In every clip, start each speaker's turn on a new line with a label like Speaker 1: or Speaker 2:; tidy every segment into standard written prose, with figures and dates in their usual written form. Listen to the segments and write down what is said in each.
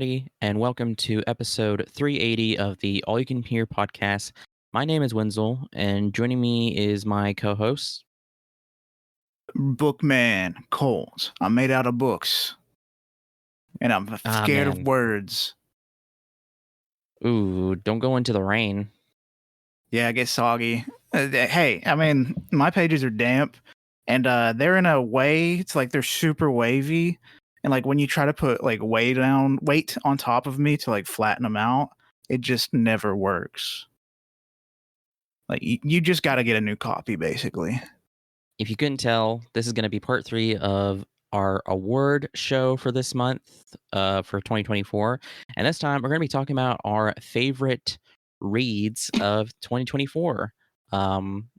Speaker 1: everybody, and welcome to episode 380 of the All You Can Hear podcast. My name is Wenzel, and joining me is my co-host.
Speaker 2: Bookman, Colt. I'm made out of books, and I'm scared of
Speaker 1: Man.
Speaker 2: words.
Speaker 1: Ooh, don't go into the rain.
Speaker 2: Yeah, I get soggy. Hey, I mean, my pages are damp, and they're in a way. It's like they're super wavy, and like when you try to put like weight on top of me to like flatten them out, it just never works. Like you just got to get a new copy, basically.
Speaker 1: If you couldn't tell, this is going to be part 3 of our award show for this month, for 2024. And this time, we're going to be talking about our favorite reads of 2024.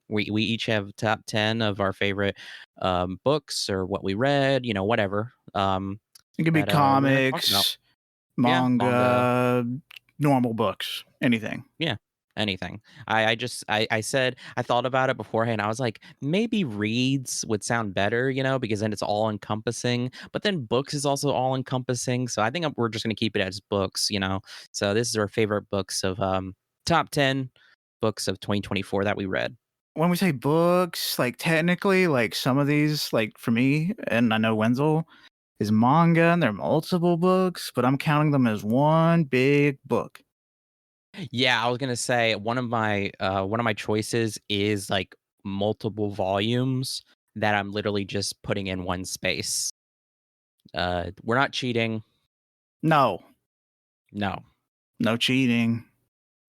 Speaker 1: We each have top 10 of our favorite books or what we read, whatever.
Speaker 2: It could be
Speaker 1: That we're going to talk about.
Speaker 2: comics,
Speaker 1: Yeah, manga.
Speaker 2: manga, normal books, anything.
Speaker 1: Yeah, anything. I said I thought about it beforehand. I was like, maybe reads would sound better, because then it's all encompassing. But then books is also all encompassing. So I think we're just gonna keep it as books, So this is our favorite books of top 10 books of 2024 that we read.
Speaker 2: When we say books, like technically, like some of these, like for me, and I know Wenzel is manga, and they're multiple books, but I'm counting them as one big book.
Speaker 1: Yeah, I was gonna say one of my choices is like multiple volumes that I'm literally just putting in one space. We're not cheating.
Speaker 2: No,
Speaker 1: No.
Speaker 2: no cheating.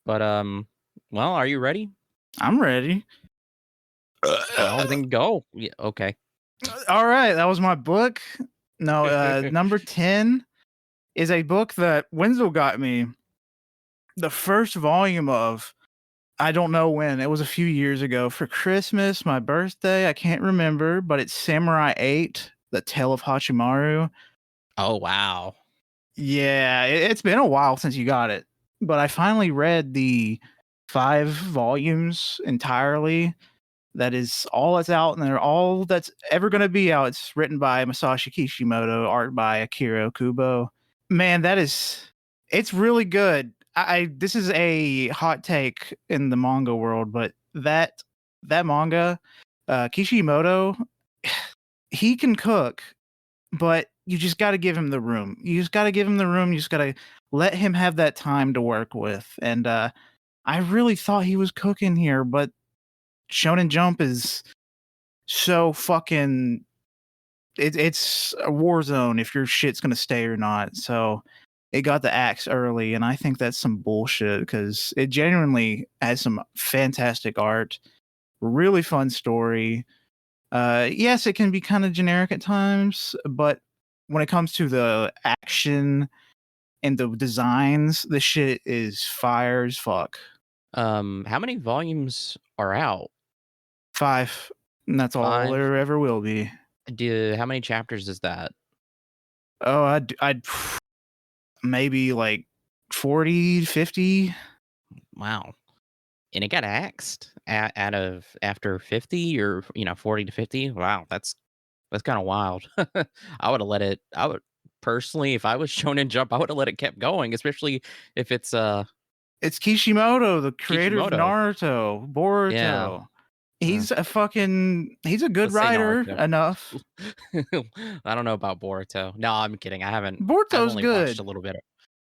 Speaker 1: But well, are you ready?
Speaker 2: I'm ready.
Speaker 1: Well, then go. Yeah, okay.
Speaker 2: All right, that was my book. No, number 10 is a book that Wenzel got me the first volume of. I don't know when. It was a few years ago for Christmas, my birthday. I can't remember, but it's Samurai 8, The Tale of Hachimaru.
Speaker 1: Oh, wow.
Speaker 2: Yeah, it's been a while since you got it, but I finally read the 5 volumes entirely. That is all that's out, and they're all that's ever going to be out. It's written by Masashi Kishimoto, art by Akira Kubo. Man, it's really good. This is a hot take in the manga world, but that manga, Kishimoto, he can cook, but you just got to give him the room. You just got to give him the room. You just got to let him have that time to work with. And I really thought he was cooking here, but Shonen Jump is so fucking. It's a war zone if your shit's gonna stay or not. So it got the axe early, and I think that's some bullshit because it genuinely has some fantastic art, really fun story. Yes, it can be kind of generic at times, but when it comes to the action and the designs, the shit is fire as fuck.
Speaker 1: How many volumes are out?
Speaker 2: 5, and that's all
Speaker 1: 5?
Speaker 2: there ever will be.
Speaker 1: How many chapters is that?
Speaker 2: Oh, I'd maybe like 40, 50.
Speaker 1: Wow. And it got axed out of after 50 or 40 to 50. Wow, that's kind of wild. I would have let it. I would personally, if I was Shonen Jump, I would have let it kept going, especially if it's
Speaker 2: It's Kishimoto, the creator of
Speaker 1: Kishimoto.
Speaker 2: Naruto,
Speaker 1: Yeah.
Speaker 2: Boruto. He's a good
Speaker 1: Let's say
Speaker 2: writer
Speaker 1: Naruto.
Speaker 2: enough.
Speaker 1: I don't know about Boruto. No, I'm kidding. I've
Speaker 2: Boruto's
Speaker 1: only watched
Speaker 2: good.
Speaker 1: a little bit.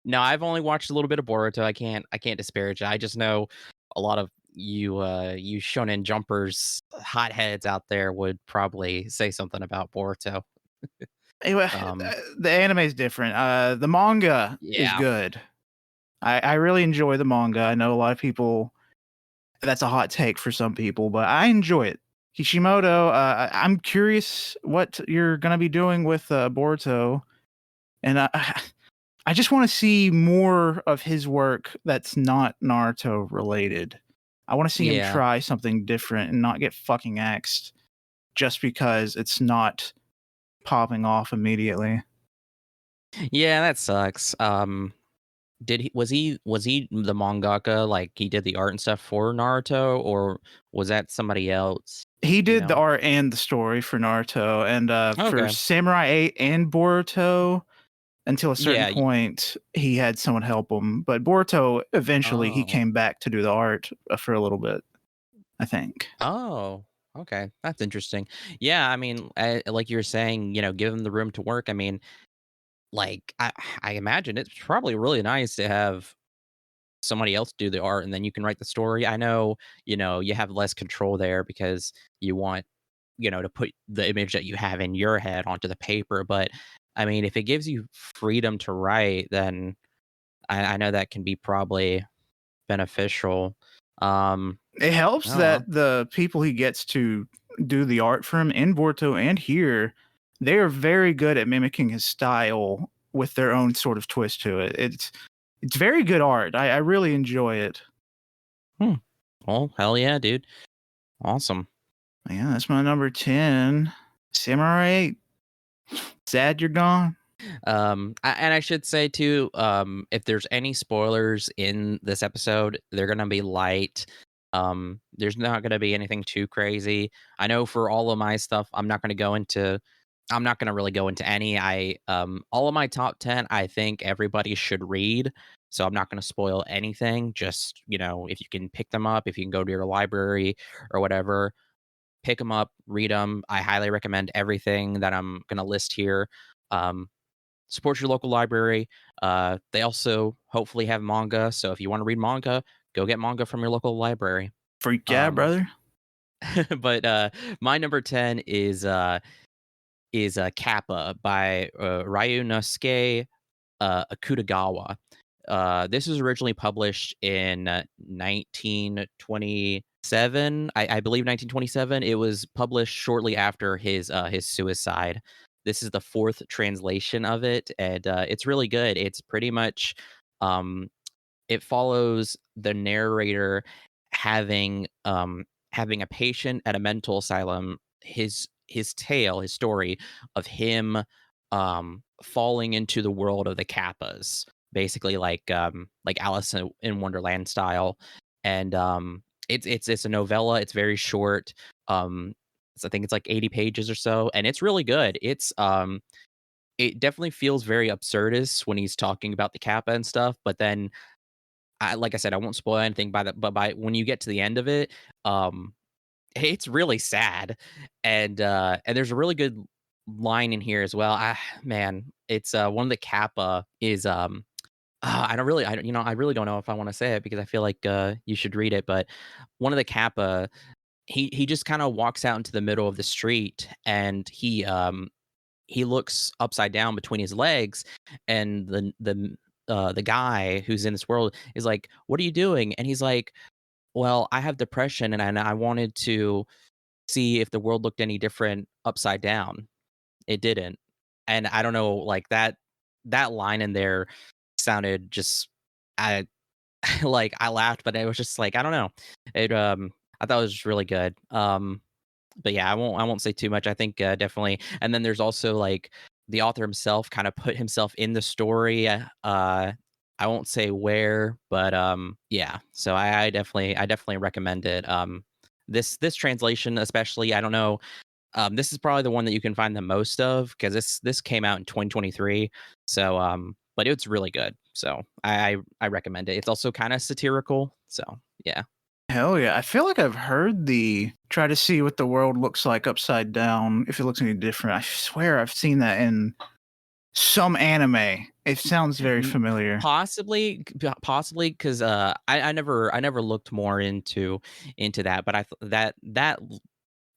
Speaker 1: No, I've only watched a little bit of Boruto. I can't disparage it. I just know a lot of you Shonen Jumpers hotheads out there would probably say something about Boruto.
Speaker 2: Anyway, the anime is different. The manga is
Speaker 1: Yeah.
Speaker 2: good. I really enjoy the manga. I know a lot of people. That's a hot take for some people, but I enjoy it. Kishimoto, I'm curious what you're gonna be doing with Boruto, and I just want to see more of his work that's not Naruto related. I want to see him
Speaker 1: Yeah.
Speaker 2: try something different and not get fucking axed just because it's not popping off immediately.
Speaker 1: Yeah, that sucks. Was he the mangaka, like he did the art and stuff for Naruto, or was that somebody else?
Speaker 2: He did the art and the story for Naruto, and for
Speaker 1: Okay.
Speaker 2: Samurai 8 and Boruto, until a certain
Speaker 1: Yeah.
Speaker 2: point he had someone help him. But Boruto eventually he
Speaker 1: Oh.
Speaker 2: came back to do the art for a little bit, I think.
Speaker 1: Oh, okay. That's interesting. Yeah, I mean, like you were saying, give them the room to work. I mean, like I imagine it's probably really nice to have somebody else do the art and then you can write the story. I know, you have less control there because you want, to put the image that you have in your head onto the paper. But I mean, if it gives you freedom to write, then I know that can be probably beneficial. Um,
Speaker 2: It helps
Speaker 1: oh well.
Speaker 2: that the people he gets to do the art for him in Boruto and here, they are very good at mimicking his style with their own sort of twist to it. It's very good art. I really enjoy it.
Speaker 1: Hmm. Well, hell yeah, dude. Awesome.
Speaker 2: Yeah, that's my number 10. Samurai 8. Sad you're gone.
Speaker 1: And I should say too, if there's any spoilers in this episode, they're gonna be light. There's not gonna be anything too crazy. I know for all of my stuff, I'm not gonna really go into any. All of my top 10, I think everybody should read. So I'm not gonna spoil anything. Just, if you can pick them up, if you can go to your library or whatever, pick them up, read them. I highly recommend everything that I'm gonna list here. Um, Support your local library. They also hopefully have manga, so if you want to read manga, go get manga from your local library.
Speaker 2: Freak yeah,
Speaker 1: Um,
Speaker 2: brother.
Speaker 1: but my number 10 is Kappa by Ryunosuke Akutagawa. This was originally published in 1927. I believe 1927. It was published shortly after his suicide. This is the fourth translation of it, and it's really good. It's pretty much um, it follows the narrator having having a patient at a mental asylum. His tale, his story of him falling into the world of the Kappas, basically like Alice in Wonderland style. And it's a novella. It's very short. I think it's like 80 pages or so, and it's really good. It definitely feels very absurdist when he's talking about the Kappa and stuff, but then like I said, I won't spoil anything by that, but by when you get to the end of it, um, it's really sad, and there's a really good line in here as well. Man, it's one of the Kappa is I really don't know if I want to say it because I feel like you should read it, but one of the Kappa, he just kind of walks out into the middle of the street and he looks upside down between his legs, and the guy who's in this world is like, "What are you doing?" And he's like, "Well, I have depression, and I wanted to see if the world looked any different upside down. It didn't." And I don't know, like that line in there sounded just I like I laughed, but it was just like I don't know. I thought it was just really good. But yeah, I won't say too much. I think definitely. And then there's also like the author himself kind of put himself in the story. I won't say where, but yeah. So I definitely recommend it. This translation especially, I don't know. This is probably the one that you can find the most of because this came out in 2023. So but it's really good. So I recommend it. It's also kind of satirical. So yeah.
Speaker 2: Hell yeah. I feel like I've heard the try to see what the world looks like upside down if it looks any different. I swear I've seen that in some anime. It sounds very
Speaker 1: N
Speaker 2: familiar.
Speaker 1: Possibly, because I never looked more into that, but I th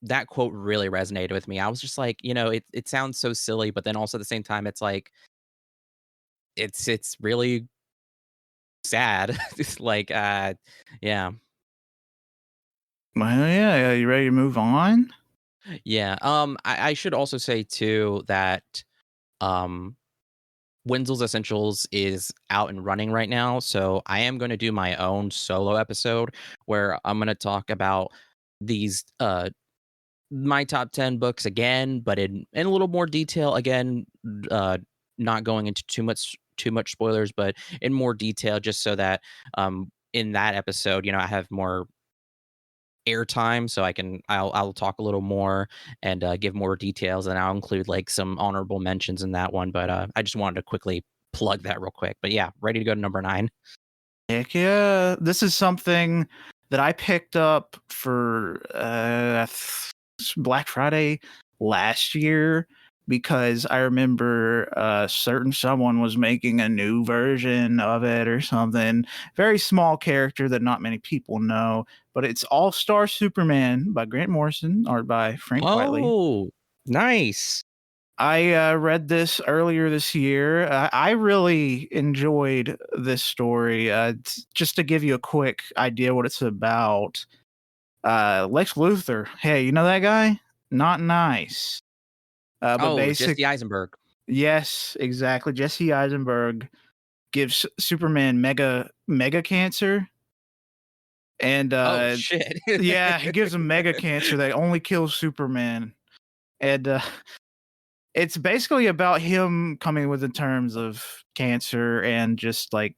Speaker 1: that quote really resonated with me. I was just like, it sounds so silly, but then also at the same time, it's like, it's really sad. It's like, yeah.
Speaker 2: Well, yeah, yeah. You ready to move on?
Speaker 1: Yeah, I should also say too that, um Wenzel's Essentials is out and running right now, so I am gonna do my own solo episode where I'm gonna talk about these my top 10 books again, but in a little more detail again, uh not going into too much spoilers, but in more detail just so that in that episode, I have more airtime, so I'll talk a little more and give more details, and I'll include like some honorable mentions in that one. But I just wanted to quickly plug that real quick. But yeah, ready to go to number 9.
Speaker 2: Heck yeah. This is something that I picked up for Black Friday last year because I remember certain someone was making a new version of it or something. Very small character that not many people know, but it's All Star Superman by Grant Morrison, art by Frank Quitely.
Speaker 1: Oh, nice.
Speaker 2: I read this earlier this year. I really enjoyed this story. Just to give you a quick idea what it's about, Lex Luthor. Hey, you know that guy? Not nice. But
Speaker 1: Oh,
Speaker 2: basic.
Speaker 1: Jesse Eisenberg.
Speaker 2: Yes, exactly. Jesse Eisenberg gives Superman mega cancer, and
Speaker 1: Oh shit.
Speaker 2: yeah, he gives him mega cancer that only kills Superman, and it's basically about him coming with the terms of cancer and just like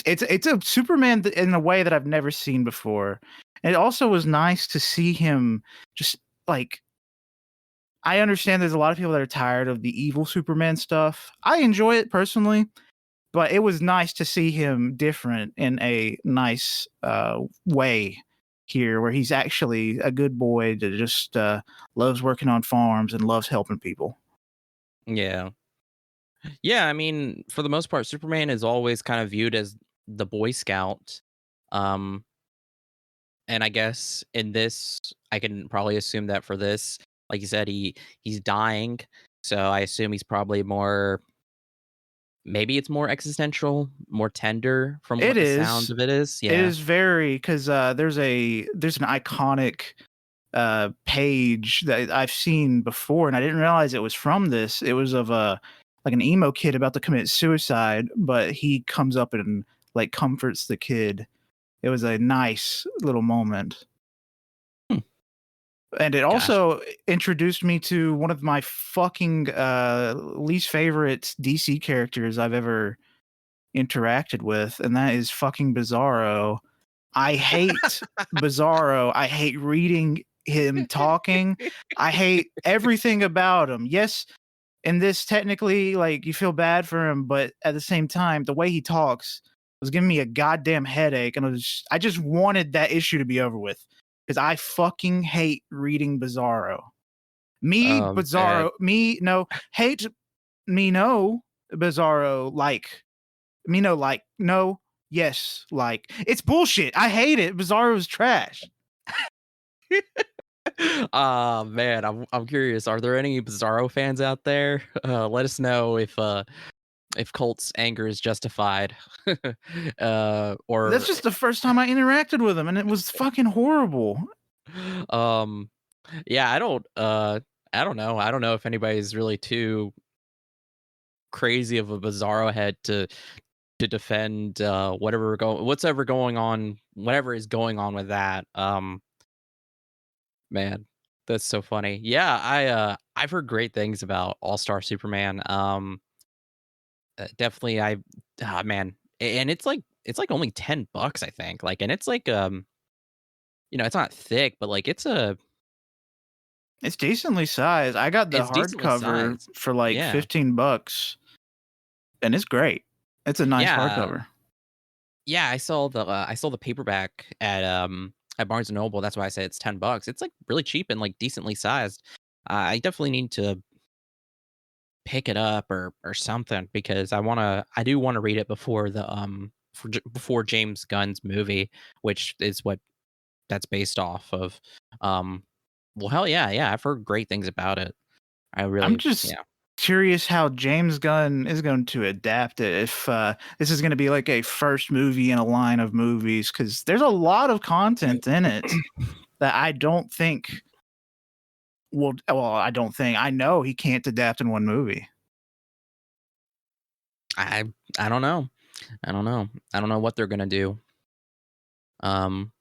Speaker 2: it's a Superman in a way that I've never seen before. And it also was nice to see him just like I understand there's a lot of people that are tired of the evil Superman stuff. I enjoy it personally, but it was nice to see him different in a nice way here where he's actually a good boy that just loves working on farms and loves helping people.
Speaker 1: Yeah. Yeah, I mean, for the most part, Superman is always kind of viewed as the Boy Scout. Um, and I guess in this, I can probably assume that for this, like you said, he's dying. So I assume he's probably more maybe it's more existential, more tender from
Speaker 2: It
Speaker 1: what the sound
Speaker 2: is.
Speaker 1: of it is.
Speaker 2: It
Speaker 1: Yeah.
Speaker 2: is very because there's an iconic page that I've seen before, and I didn't realize it was from this. It was of a like an emo kid about to commit suicide, but he comes up and like comforts the kid. It was a nice little moment.
Speaker 1: Hmm,
Speaker 2: And it
Speaker 1: gosh.
Speaker 2: also introduced me to one of my fucking least favorite DC characters I've ever interacted with, and that is fucking Bizarro. I hate Bizarro. I hate reading him talking. I hate everything about him. Yes, in this technically, like you feel bad for him, but at the same time, the way he talks was giving me a goddamn headache, and I just wanted that issue to be over with because I fucking hate reading Bizarro.
Speaker 1: Man.
Speaker 2: Me no hate me no Bizarro like me no like no yes like it's bullshit. I hate it. Bizarro's trash.
Speaker 1: Man, I'm curious. Are there any Bizarro fans out there? Let us know if Colt's anger is justified.
Speaker 2: That's
Speaker 1: Or
Speaker 2: just the first time I interacted with him, and it was fucking horrible.
Speaker 1: um yeah, I don't know. I don't know if anybody's really too crazy of a Bizarro head to defend whatever is going on with that. Man, that's so funny. Yeah, I've heard great things about All-Star Superman. Definitely man, and it's like only $10, I think. Like, and it's like it's not thick, but like
Speaker 2: It's decently sized. I got the
Speaker 1: it's decently
Speaker 2: hardcover
Speaker 1: sized.
Speaker 2: for like
Speaker 1: Yeah.
Speaker 2: 15 bucks, and it's great. It's a nice
Speaker 1: Yeah.
Speaker 2: hardcover.
Speaker 1: Yeah, I saw the paperback at Barnes& and Noble. That's why I say it's $10. It's like really cheap and like decently sized. I definitely need to pick it up or something because I do want to read it before before James Gunn's movie, which is what that's based off of. Um well, hell yeah, yeah, I've heard great things about it. I
Speaker 2: I'm
Speaker 1: really
Speaker 2: just
Speaker 1: yeah.
Speaker 2: curious how James Gunn is going to adapt it. If this is going to be like a first movie in a line of movies, because there's a lot of content in it that I don't think I don't think I know he can't adapt in one movie.
Speaker 1: I I don't know. I don't know. I don't know what they're gonna do. Um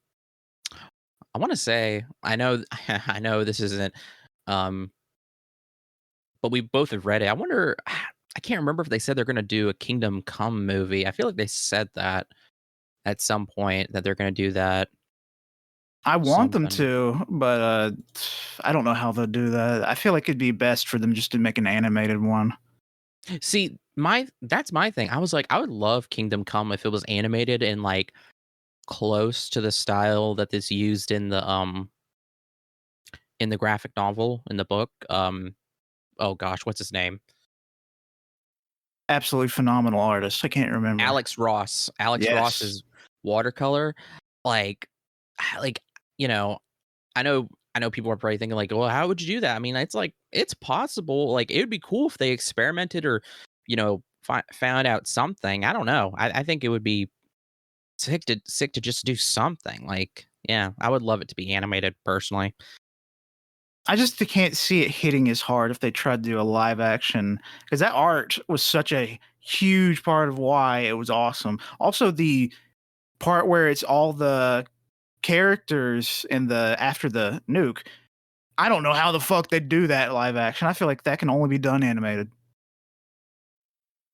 Speaker 1: I want to say I know I know this isn't um but we both have read it. I wonder I can't remember if they said they're going to do a Kingdom Come movie. I feel like they said that at some point that they're going to do that.
Speaker 2: I want them
Speaker 1: something.
Speaker 2: to, but I don't know how they'll do that. I feel like it'd be best for them just to make an animated one.
Speaker 1: See, that's my thing. I was like, I would love Kingdom Come if it was animated and like close to the style that is used in the graphic novel in the book. Oh gosh, what's his name?
Speaker 2: Absolutely phenomenal artist. I can't remember.
Speaker 1: Alex Ross. Alex
Speaker 2: Yes.
Speaker 1: Ross's watercolor. Like, like you know, I know people are probably thinking like, well, how would you do that? I mean, it's like it's possible. Like, it would be cool if they experimented or, found out something. I don't know. I think it would be sick to just do something. Like, yeah, I would love it to be animated personally.
Speaker 2: I just can't see it hitting as hard if they tried to do a live action because that art was such a huge part of why it was awesome. Also, the part where it's all the characters in the after the nuke. I don't know how the fuck they do that live action. I feel like that can only be done animated.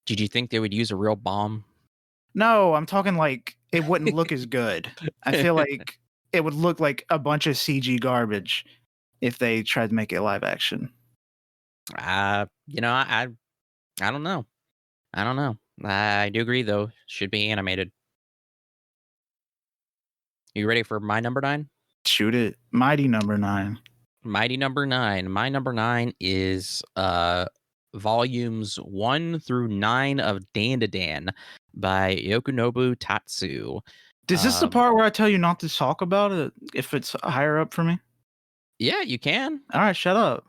Speaker 1: Did you think they would use a real bomb?
Speaker 2: No, I'm talking like it wouldn't look as good. I feel like it would look like a bunch of CG garbage if they tried to make it live action.
Speaker 1: I don't know. I don't know. I do agree though. Should be animated. You ready for my number 9?
Speaker 2: Shoot it. Mighty number 9.
Speaker 1: Mighty number 9. My number 9 is volumes 1 through 9 of Dan to Dan by Yokunobu Tatsu.
Speaker 2: Is this the
Speaker 1: Um,
Speaker 2: part where I tell you not to talk about it if it's higher up for me?
Speaker 1: yeah, you can.
Speaker 2: All right, shut up.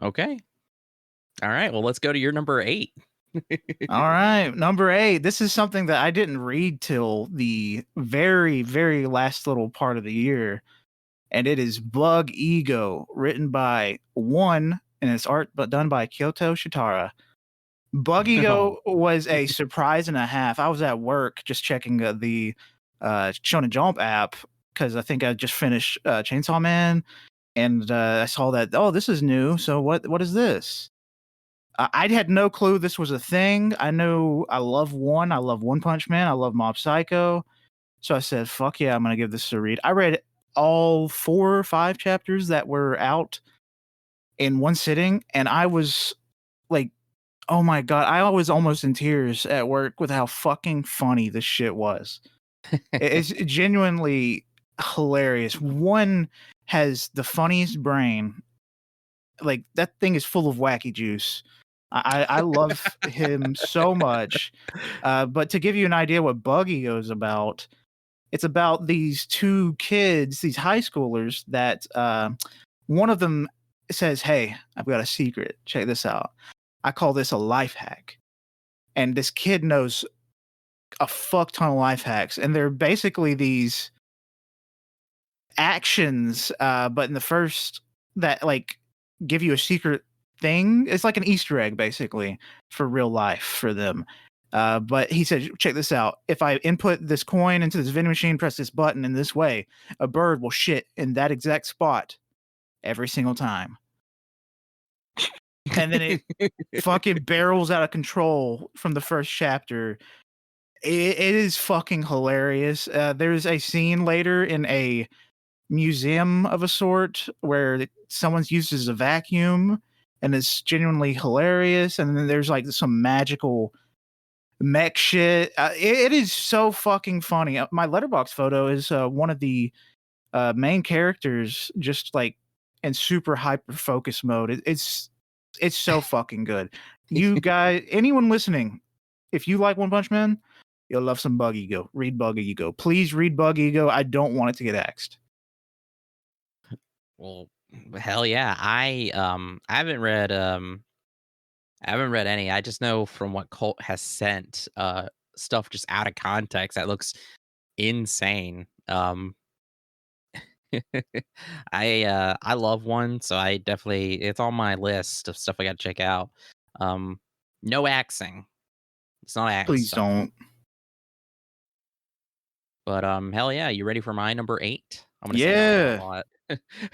Speaker 1: Okay. All right. Well, let's go to your number 8.
Speaker 2: All right, number 8. This is something that I didn't read till the very, very last little part of the year, and it is Bug Ego, written by one, and it's art but done by Kyoto Shitara. Bug
Speaker 1: Oh.
Speaker 2: Ego was a surprise and a half. I was at work just checking the Shonen Jump app because I think I just finished Chainsaw Man, and I saw that. Oh, this is new. So what is this? I had no clue this was a thing. I know I love one. I love One Punch Man. I love Mob Psycho. So I said, "Fuck yeah, I'm gonna give this a read." I read all 4 or 5 chapters that were out in one sitting, and I was like, "Oh my god!" I was almost in tears at work with how fucking funny this shit was. It's genuinely hilarious. One has the funniest brain. Like that thing is full of wacky juice. I love him so much. But to give you an idea what Buggy goes about, it's about these 2 kids, these high schoolers that one of them says, "Hey, I've got a secret. Check this out. I call this a life hack." And this kid knows a fuck ton of life hacks, and they're basically these actions, but in the first that like give you a secret thing. It's like an Easter egg basically for real life for them. But he said, check this out. If I input this coin into this vending machine, press this button in this way, a bird will shit in that exact spot every single time. And then it fucking barrels out of control from the first chapter. It is fucking hilarious. There's a scene later in a museum of a sort where someone's used as a vacuum and it's genuinely hilarious. And then there's like some magical mech shit. It is so fucking funny. My letterbox photo is one of the main characters just like in super hyper focus mode. It's so fucking good. You guys, anyone listening, if you like One Punch Man, you'll love some Bug Ego. Read Bug Ego. Please read Bug Ego. I don't want it to get axed.
Speaker 1: Well, hell yeah. I haven't read any. I just know from what Colt has sent stuff just out of context that looks insane. I love one, so I definitely it's on my list of stuff I got to check out. Um no axing. It's not
Speaker 2: Please
Speaker 1: axed,
Speaker 2: don't.
Speaker 1: but hell yeah, you ready for my number 8? I'm going to say hell yeah a
Speaker 2: Yeah.
Speaker 1: lot.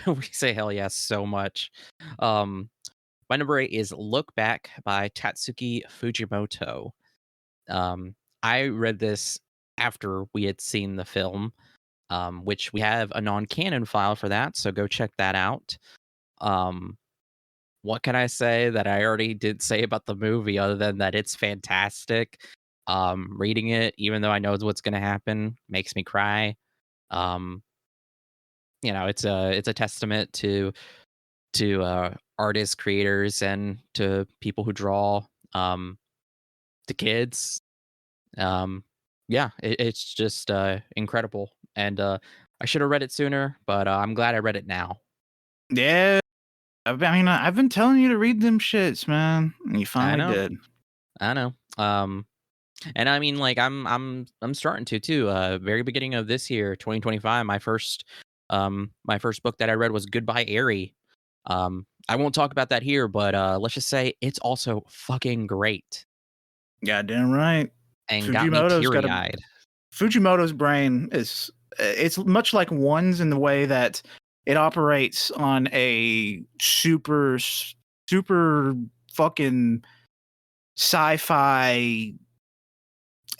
Speaker 1: We say hell yeah so much. Um my number 8 is Look Back by Tatsuki Fujimoto. Um I read this after we had seen the film. which we have a non-canon file for that, so go check that out. Um, what can I say that I already did say about the movie other than that it's fantastic? Reading it, even though I know what's going to happen, makes me cry. Um, it's a testament to artists, creators, and to people who draw, um, to kids. Um, yeah, it's just incredible, and I should have read it sooner, but I'm glad I read it now.
Speaker 2: Yeah, I've been telling you to read them shits, man, and you
Speaker 1: I
Speaker 2: finally
Speaker 1: know,
Speaker 2: did.
Speaker 1: I know. And I mean, like, I'm starting to too. Very beginning of this year, 2025, my first book that I read was Goodbye Airy. I won't talk about that here, but let's just say it's also fucking great
Speaker 2: Goddamn right.
Speaker 1: and got me
Speaker 2: Fujimoto's got
Speaker 1: teary
Speaker 2: a
Speaker 1: eyed.
Speaker 2: Fujimoto's brain is it's much like one's in the way that it operates on a super fucking sci-fi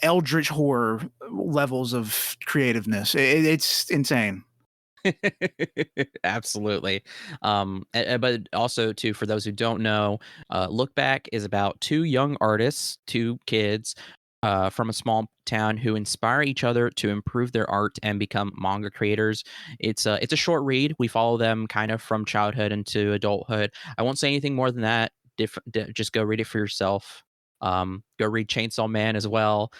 Speaker 2: eldritch horror levels of creativeness. It's insane.
Speaker 1: Absolutely. But also too, for those who don't know, Look Back is about two young artists, two kids from a small town who inspire each other to improve their art and become manga creators. It's a short read. We follow them kind of from childhood into adulthood. I won't say anything more than that. Just go read it for yourself. Go read Chainsaw Man as well.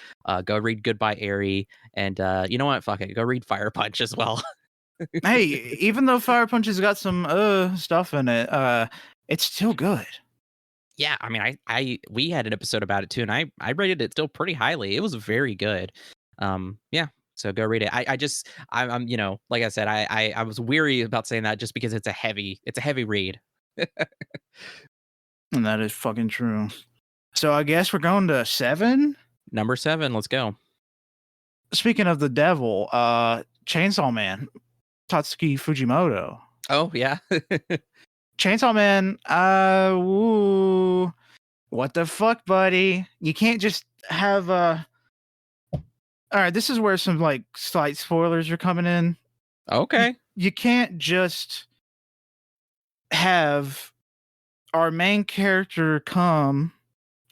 Speaker 1: Go read Goodbye Airy, and you know what? Fuck it. Go read Fire Punch as well.
Speaker 2: Hey, even though Fire Punch has got some stuff in it, it's still good.
Speaker 1: Yeah, I mean, I we had an episode about it too, and I rated it still pretty highly. It was very good. Yeah, so go read it. I'm like I said, I was weary about saying that just because it's a heavy read.
Speaker 2: And that is fucking true. So I guess we're going to 7.
Speaker 1: Number 7, let's go.
Speaker 2: Speaking of the devil, Chainsaw Man, Tatsuki Fujimoto.
Speaker 1: Oh yeah,
Speaker 2: Chainsaw Man, ooh, what the fuck, buddy? You can't just have all right, this is where some like slight spoilers are coming in. You,
Speaker 1: okay,
Speaker 2: you can't just have our main character come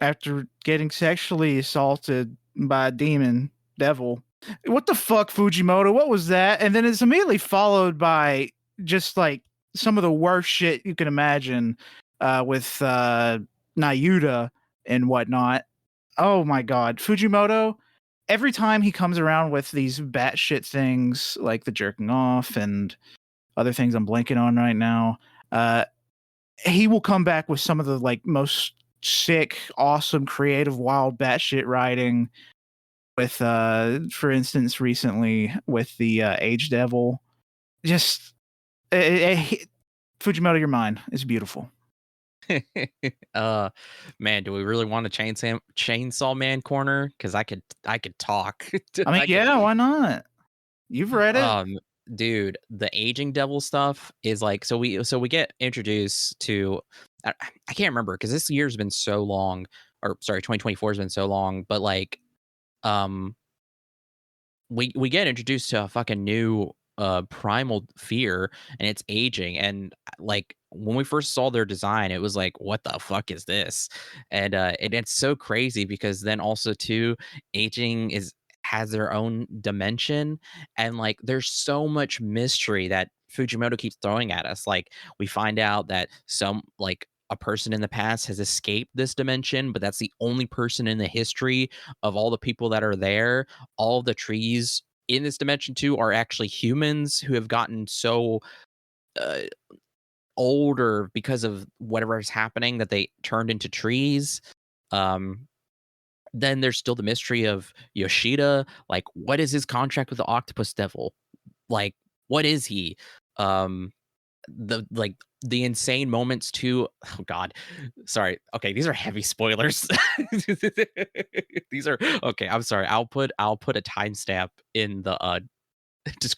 Speaker 2: after getting sexually assaulted by a demon devil. What the fuck, Fujimoto? What was that? And then it's immediately followed by just like some of the worst shit you can imagine with Nayuta and whatnot. Oh my god, Fujimoto. Every time he comes around with these batshit things like the jerking off and other things I'm blanking on right now, uh, he will come back with some of the like most sick, awesome, creative, wild batshit writing. With, for instance, recently with the Age Devil, just Fujimoto, your mind is beautiful.
Speaker 1: uh, man, do we really want a Chainsaw Man corner? Because I could talk.
Speaker 2: I mean,
Speaker 1: I could.
Speaker 2: yeah, why not? You've read it.
Speaker 1: Um, dude, the aging devil stuff is like so we get introduced to I can't remember because this year's been so long, or sorry, 2024 has been so long, but like um we get introduced to a fucking new primal fear, and it's aging, and like when we first saw their design it was like what the fuck is this, and it's so crazy because then also too aging is has their own dimension, and like there's so much mystery that Fujimoto keeps throwing at us. Like we find out that some like a person in the past has escaped this dimension, but that's the only person in the history of all the people that are there. All the trees in this dimension too are actually humans who have gotten so uh, older because of whatever is happening that they turned into trees. Um, then there's still the mystery of Yoshida. Like, what is his contract with the Octopus Devil? Like, what is he? Um, the insane moments too. Oh God, sorry. Okay, these are heavy spoilers. These are okay. I'm sorry. I'll put a timestamp in the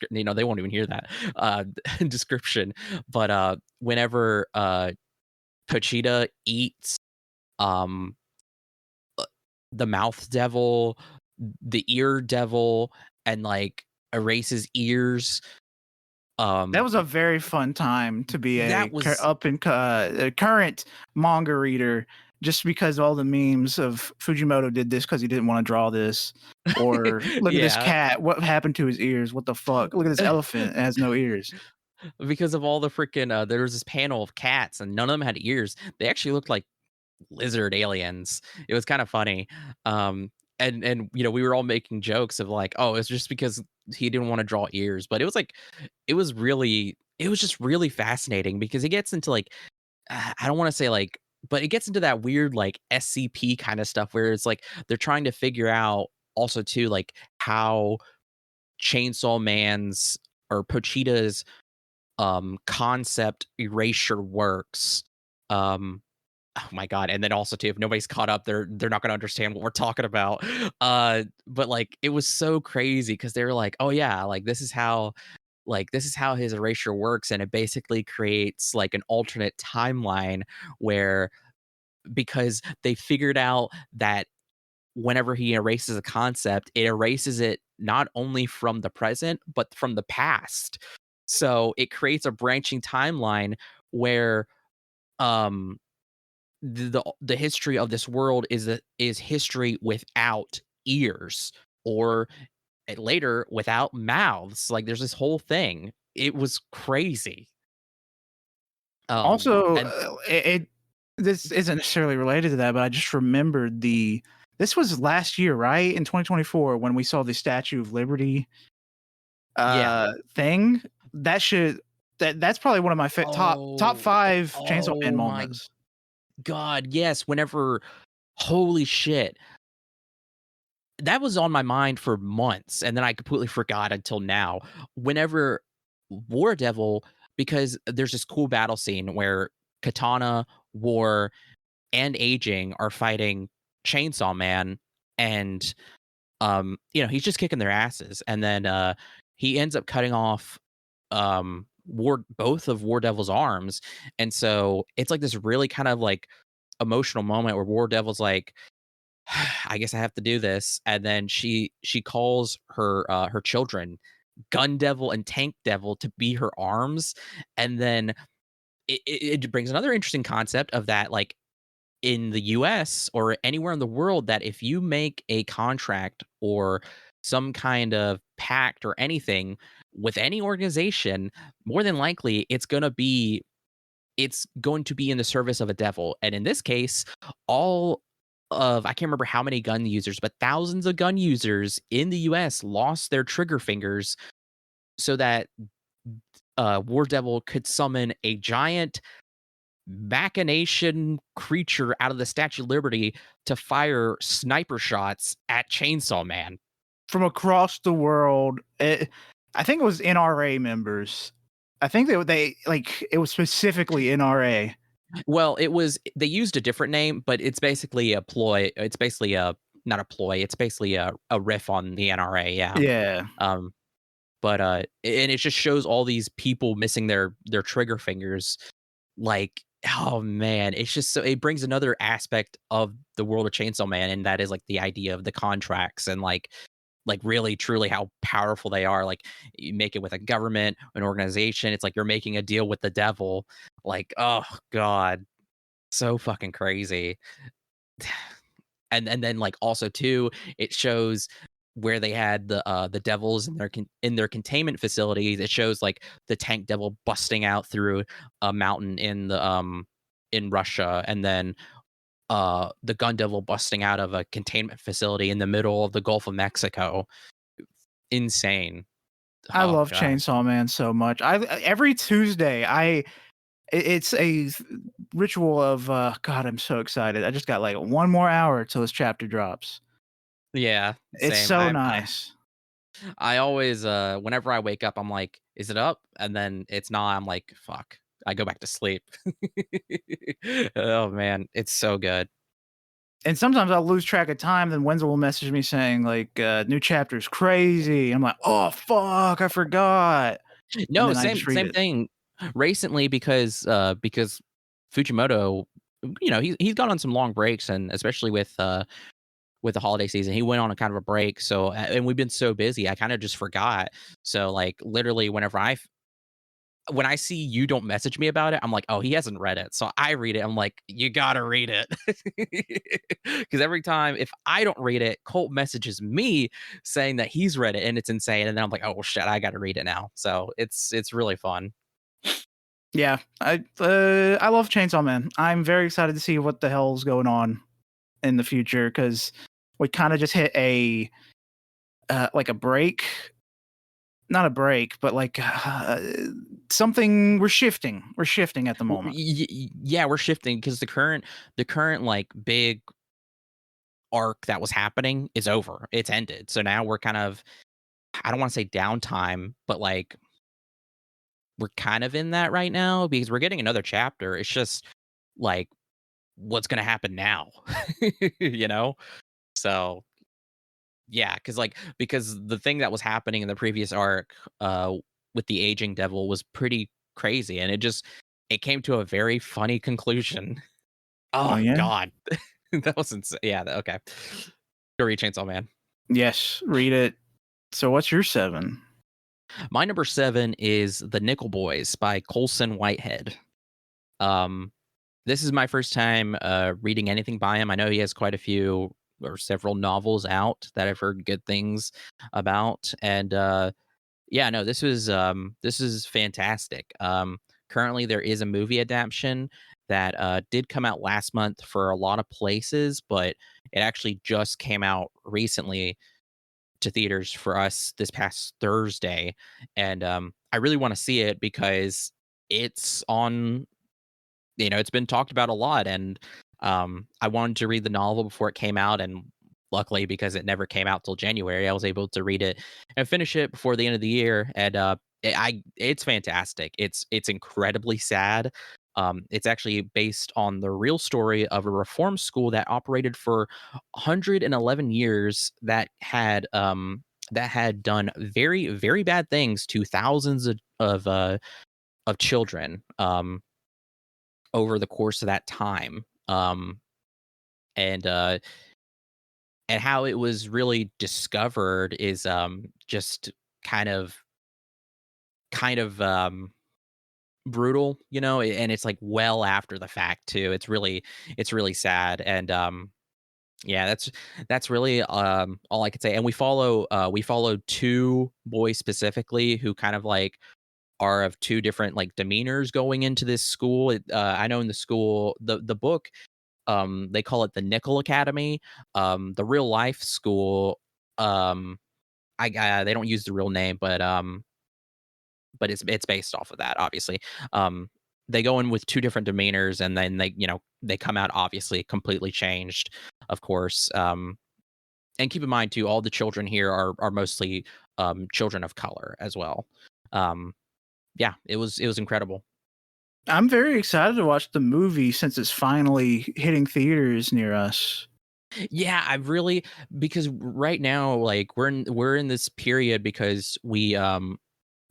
Speaker 1: they won't even hear that description. But whenever Pochita eats um the mouth devil, the ear devil, and like erases ears.
Speaker 2: That
Speaker 1: Um,
Speaker 2: was a very fun time to be
Speaker 1: that was
Speaker 2: a current manga reader, just because all the memes of Fujimoto did this because he didn't want to draw this, or look at this
Speaker 1: yeah,
Speaker 2: cat, what happened to his ears? What the fuck? Look at this elephant, it has no ears.
Speaker 1: because of all the freaking there was this panel of cats and none of them had ears. They actually looked like lizard aliens. It was kind of funny. Um, and we were all making jokes of like, oh, it's just because he didn't want to draw ears, but it was like, it was just really fascinating because it gets into like, I don't want to say like, but it gets into that weird like SCP kind of stuff where it's like they're trying to figure out also too like how Chainsaw Man's or Pochita's concept erasure works. Um, Oh my god, and then also too, if nobody's caught up, they're not gonna understand what we're talking about. But, like, it was so crazy because they were like, "Oh, yeah, this is how his erasure works," and it basically creates, like, an alternate timeline where because they figured out that whenever he erases a concept, it erases it not only from the present, but from the past. So, it creates a branching timeline where, um the history of this world is history without ears or later without mouths. Like there's this whole thing. It was crazy.
Speaker 2: Also,
Speaker 1: And
Speaker 2: this isn't necessarily related to that, but I just remembered this was last year, right? In 2024 when we saw the Statue of Liberty
Speaker 1: yeah.
Speaker 2: thing. That should that's probably one of my top
Speaker 1: Oh,
Speaker 2: 5 Chainsaw Man
Speaker 1: oh my
Speaker 2: moments.
Speaker 1: god. Yes. Whenever, holy shit. That was on my mind for months, and then I completely forgot until now. Whenever War Devil, because there's this cool battle scene where Katana, War, and Aging are fighting Chainsaw Man, and he's just kicking their asses, and then he ends up cutting off War both of War Devil's arms, and so it's like this really kind of like emotional moment where War Devil's like, I guess I have to do this. And then she calls her children Gun Devil and Tank Devil to be her arms. And then it brings another interesting concept of that, like in the US or anywhere in the world, that if you make a contract or some kind of pact or anything with any organization, more than likely it's going to be in the service of a devil. And in this case, all of I can't remember how many gun users, but thousands of gun users in the US lost their trigger fingers so that War Devil could summon a giant machination creature out of the Statue of Liberty to fire sniper shots at Chainsaw Man.
Speaker 2: From across the world. I think it was NRA members. I think they like, it was specifically NRA.
Speaker 1: Well, they used a different name, but it's basically a ploy. It's basically a not a ploy. It's basically a riff on the NRA. Yeah.
Speaker 2: Yeah.
Speaker 1: Um, but and it just shows all these people missing their trigger fingers. Like, oh man, it's just so it brings another aspect of the world of Chainsaw Man, and that is like the idea of the contracts and like really truly how powerful they are. Like you make it with a government, an organization. It's like you're making a deal with the devil. Like, oh god, so fucking crazy. And then like also too, it shows where they had the devils in their containment facilities. It shows like the tank devil busting out through a mountain in Russia, and then the gun devil busting out of a containment facility in the middle of the Gulf of Mexico. Insane.
Speaker 2: I
Speaker 1: Oh
Speaker 2: love
Speaker 1: god.
Speaker 2: Chainsaw Man so much. I every Tuesday, it's a ritual of, God, I'm so excited. I just got, like, 1 more hour till this chapter drops.
Speaker 1: Yeah,
Speaker 2: It's
Speaker 1: same.
Speaker 2: so nice.
Speaker 1: I always whenever I wake up I'm like, is it up? And then it's not. I'm like, fuck. I go back to sleep. Oh man, it's so good.
Speaker 2: And sometimes I'll lose track of time, then Wenzel will message me saying, like, "New chapter's crazy." I'm like, "Oh, fuck, I forgot." And
Speaker 1: No,
Speaker 2: then I just read
Speaker 1: same
Speaker 2: it.
Speaker 1: thing. Recently because Fujimoto, he's gone on some long breaks, and especially with with the holiday season. He went on a kind of a break, so and we've been so busy, I kind of just forgot. So like literally when I see you don't message me about it, I'm like, "Oh, he hasn't read it." So I read it. I'm like, "You gotta read it," because every time if I don't read it, Colt messages me saying that he's read it and it's insane, and then I'm like, "Oh shit, I gotta read it now." So it's really fun.
Speaker 2: Yeah, I love Chainsaw Man. I'm very excited to see what the hell's going on in the future because we kind of just hit a like a break, not a break, but like something. We're shifting. We're shifting at the moment.
Speaker 1: Yeah, we're shifting because the current like big arc that was happening is over. It's ended. So now we're kind of I don't want to say downtime, but like we're kind of in that right now because we're getting another chapter. It's just like what's going to happen now, you know? So, yeah, because the thing that was happening in the previous arc with the aging devil was pretty crazy and it came to a very funny conclusion.
Speaker 2: Oh
Speaker 1: Oh
Speaker 2: yeah.
Speaker 1: god. That was insane. Yeah, okay. Go read Chainsaw Man.
Speaker 2: Yes, read it. So what's your 7?
Speaker 1: My number 7 is The Nickel Boys by Colson Whitehead. Um, this is my first time reading anything by him. I know he has quite a few or several novels out that I've heard good things about, and yeah, no, this is fantastic. Currently, there is a movie adaptation that did come out last month for a lot of places, but it actually just came out recently to theaters for us this past Thursday, and I really want to see it because it's on. It's been talked about a lot, and I wanted to read the novel before it came out, and luckily, because it never came out till January, I was able to read it and finish it before the end of the year, and it's fantastic. It's incredibly sad. It's actually based on the real story of a reform school that operated for 111 years that had done very very bad things to thousands of children. Over the course of that time, and and how it was really discovered is just kind of kind of brutal, and it's like well after the fact too. It's really sad, and yeah, that's really all I could say. And we follow two boys specifically who kind of like are of two different like demeanors going into this school. I know in the school, the book, they call it the Nickel Academy. The real life school, they don't use the real name, but it's based off of that, obviously. Um, they go in with two different demeanors, and then they come out obviously completely changed, of course. And keep in mind too, all the children here are mostly children of color as well. Um, yeah, it was incredible.
Speaker 2: I'm very excited to watch the movie since it's finally hitting theaters near us.
Speaker 1: Yeah, I really because right now, like we're in this period because we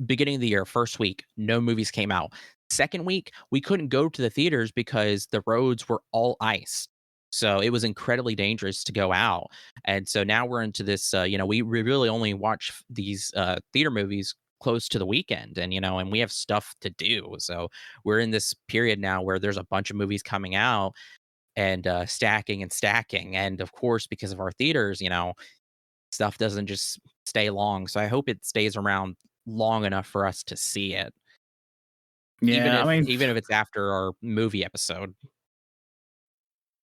Speaker 1: beginning of the year, first week, no movies came out. Second week, we couldn't go to the theaters because the roads were all ice. So it was incredibly dangerous to go out. And so now we're into this, we really only watch these theater movies close to the weekend, and we have stuff to do. So we're in this period now where there's a bunch of movies coming out and stacking and stacking. And of course, because of our theaters, stuff doesn't just stay long. So I hope it stays around long enough for us to see it, even
Speaker 2: Yeah, I
Speaker 1: if
Speaker 2: mean,
Speaker 1: even if it's after our movie episode.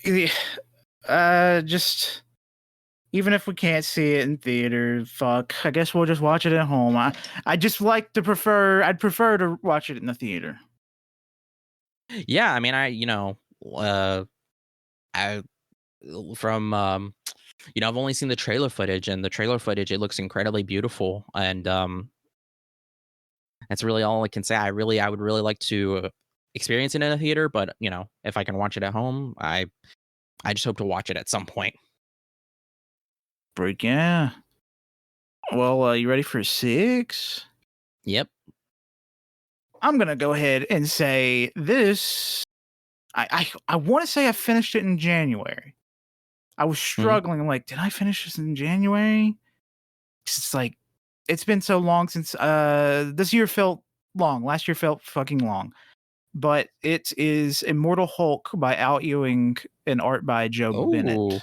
Speaker 2: eh, just even if we can't see it in theater, fuck. I guess we'll just watch it at home. I just like to prefer. I'd prefer to watch it in the theater.
Speaker 1: Yeah, I mean, uh, I from I've only seen the trailer footage, and the trailer footage it looks incredibly beautiful, and that's really all I can say. I would really like to experience it in a theater, but if I can watch it at home, I just hope to watch it at some point.
Speaker 2: Break, yeah. Well, you ready for 6?
Speaker 1: Yep.
Speaker 2: I'm gonna go ahead and say this. I want to say I finished it in January. I was
Speaker 1: Mhm.
Speaker 2: struggling. I'm like, did I finish this in January? It's like it's been so long since this year felt long. Last year felt fucking long. But it is Immortal Hulk by Al Ewing and art by Joe Bennett.
Speaker 1: Oh,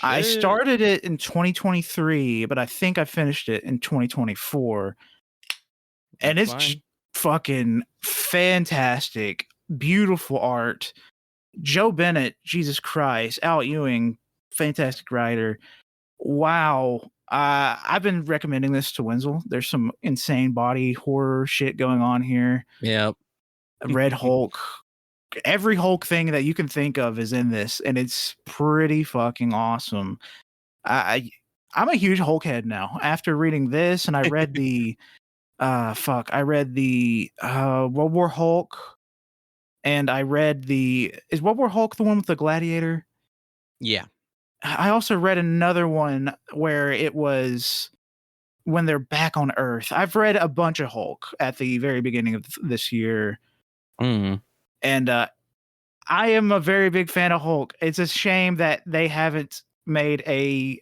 Speaker 2: I
Speaker 1: shit.
Speaker 2: started it in 2023, but I think I finished it in 2024. And
Speaker 1: That's
Speaker 2: it's
Speaker 1: fine.
Speaker 2: fucking fantastic. Beautiful art. Joe Bennett, Jesus Christ. Al Ewing, fantastic writer. Wow. I've been recommending this to Wenzel. There's some insane body horror shit going on here.
Speaker 1: Yep.
Speaker 2: Red Hulk, every Hulk thing that you can think of is in this, and it's pretty fucking awesome. I I'm a huge Hulk head now. After reading this, and I read the I read the World War Hulk, and I read the is World War Hulk the one with the gladiator?
Speaker 1: Yeah.
Speaker 2: I also read another one where it was when they're back on Earth. I've read a bunch of Hulk at the very beginning of this year,
Speaker 1: Mm.
Speaker 2: and I am a very big fan of Hulk. It's a shame that they haven't made a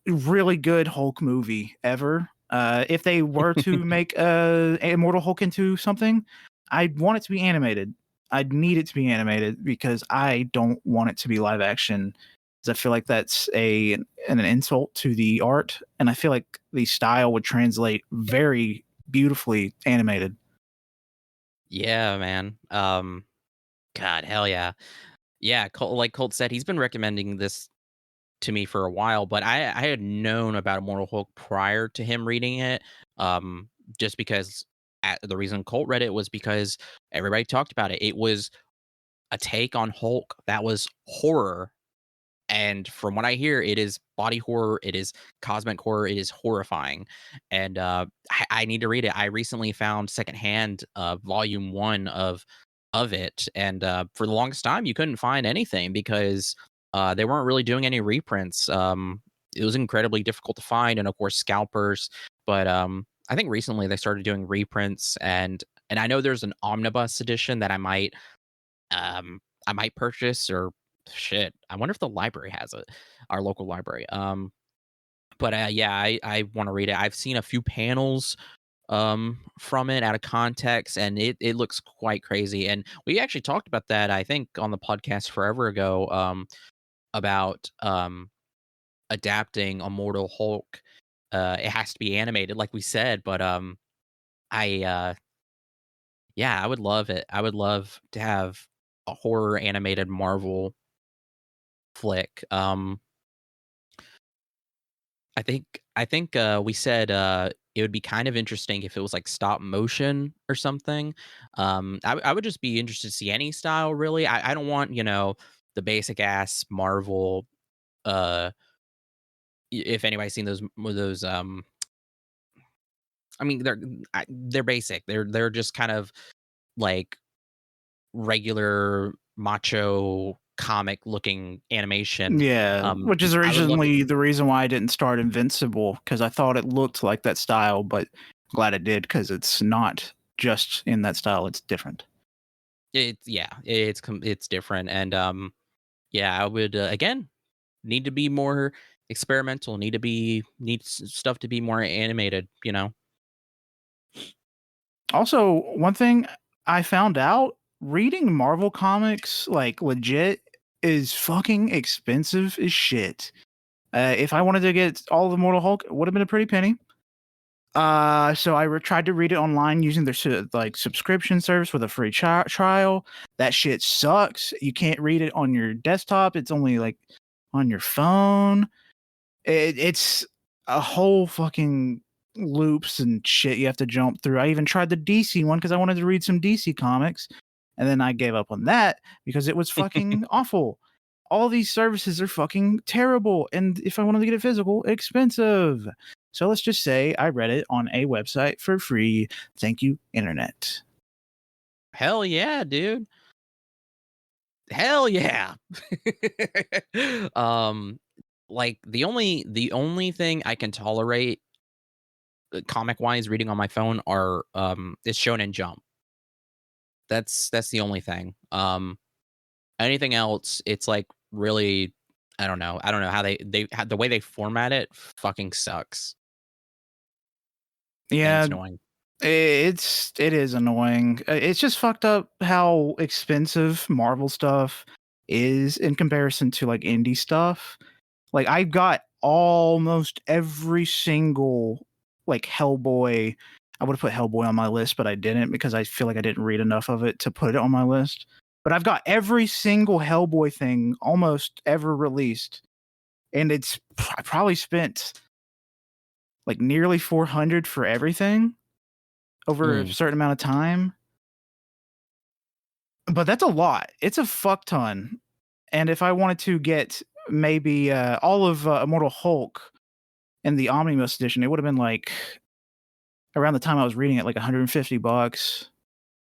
Speaker 2: really good Hulk movie ever. If they were to make Immortal Hulk into something, I'd want it to be animated. I'd need it to be animated because I don't want it to be live action. Because I feel like that's an insult to the art, and I feel like the style would translate very beautifully animated.
Speaker 1: Yeah, man. God, hell yeah. Yeah, like Colt said, he's been recommending this to me for a while, but I had known about Immortal Hulk prior to him reading it. Um, just because the reason Colt read it was because everybody talked about it. It was a take on Hulk that was horror. And from what I hear, it is body horror, it is cosmic horror, it is horrifying. And I need to read it. I recently found secondhand volume one of it, and for the longest time, you couldn't find anything because they weren't really doing any reprints. It was incredibly difficult to find, and of course, scalpers. But I think recently they started doing reprints, and I know there's an omnibus edition that I might purchase or shit. I wonder if the library has it, our local library. But yeah, I want to read it. I've seen a few panels from it out of context, and it looks quite crazy. And we actually talked about that, I think, on the podcast forever ago, about adapting Immortal Hulk. It has to be animated, like we said, but I yeah, I would love it. I would love to have a horror animated Marvel flick. I think we said it would be kind of interesting if it was like stop motion or something. I would just be interested to see any style really. I don't want the basic ass Marvel. If anybody's seen those I mean they're basic. They're just kind of like regular macho comic looking animation.
Speaker 2: Yeah, which is
Speaker 1: I would love it.
Speaker 2: originally the reason why I didn't start Invincible because I thought it looked like that style, but glad it did because it's not just in that style; it's different.
Speaker 1: It's yeah, it's different, and yeah, I would again need to be more experimental. Need stuff to be more animated.
Speaker 2: Also, one thing I found out reading Marvel comics, like legit, is fucking expensive as shit. If I wanted to get all of Immortal Hulk, it would have been a pretty penny. So I tried to read it online using their like subscription service with a free trial. That shit sucks. You can't read it on your desktop. It's only like on your phone. It's a whole fucking loops and shit you have to jump through. I even tried the DC one because I wanted to read some DC comics, and then I gave up on that because it was fucking awful. All these services are fucking terrible, and if I wanted to get it physical, expensive. So let's just say I read it on a website for free. Thank you, internet.
Speaker 1: Hell yeah, dude. Hell yeah. um, like the only thing I can tolerate comic wise reading on my phone are is Shonen Jump. That's the only thing. Anything else, it's like really, I don't know how the way they format it fucking sucks, and it's
Speaker 2: Yeah,
Speaker 1: annoying.
Speaker 2: it is annoying. It's just fucked up how expensive Marvel stuff is in comparison to like indie stuff. Like I got almost every single like Hellboy. I would have put Hellboy on my list, but I didn't because I feel like I didn't read enough of it to put it on my list. But I've got every single Hellboy thing almost ever released, and I probably spent like nearly 400 for everything over a
Speaker 1: Mm,
Speaker 2: certain amount of time. But that's a lot. It's a fuck ton. And if I wanted to get maybe all of Immortal Hulk in the Omnibus edition, it would have been like around the time I was reading it, like $150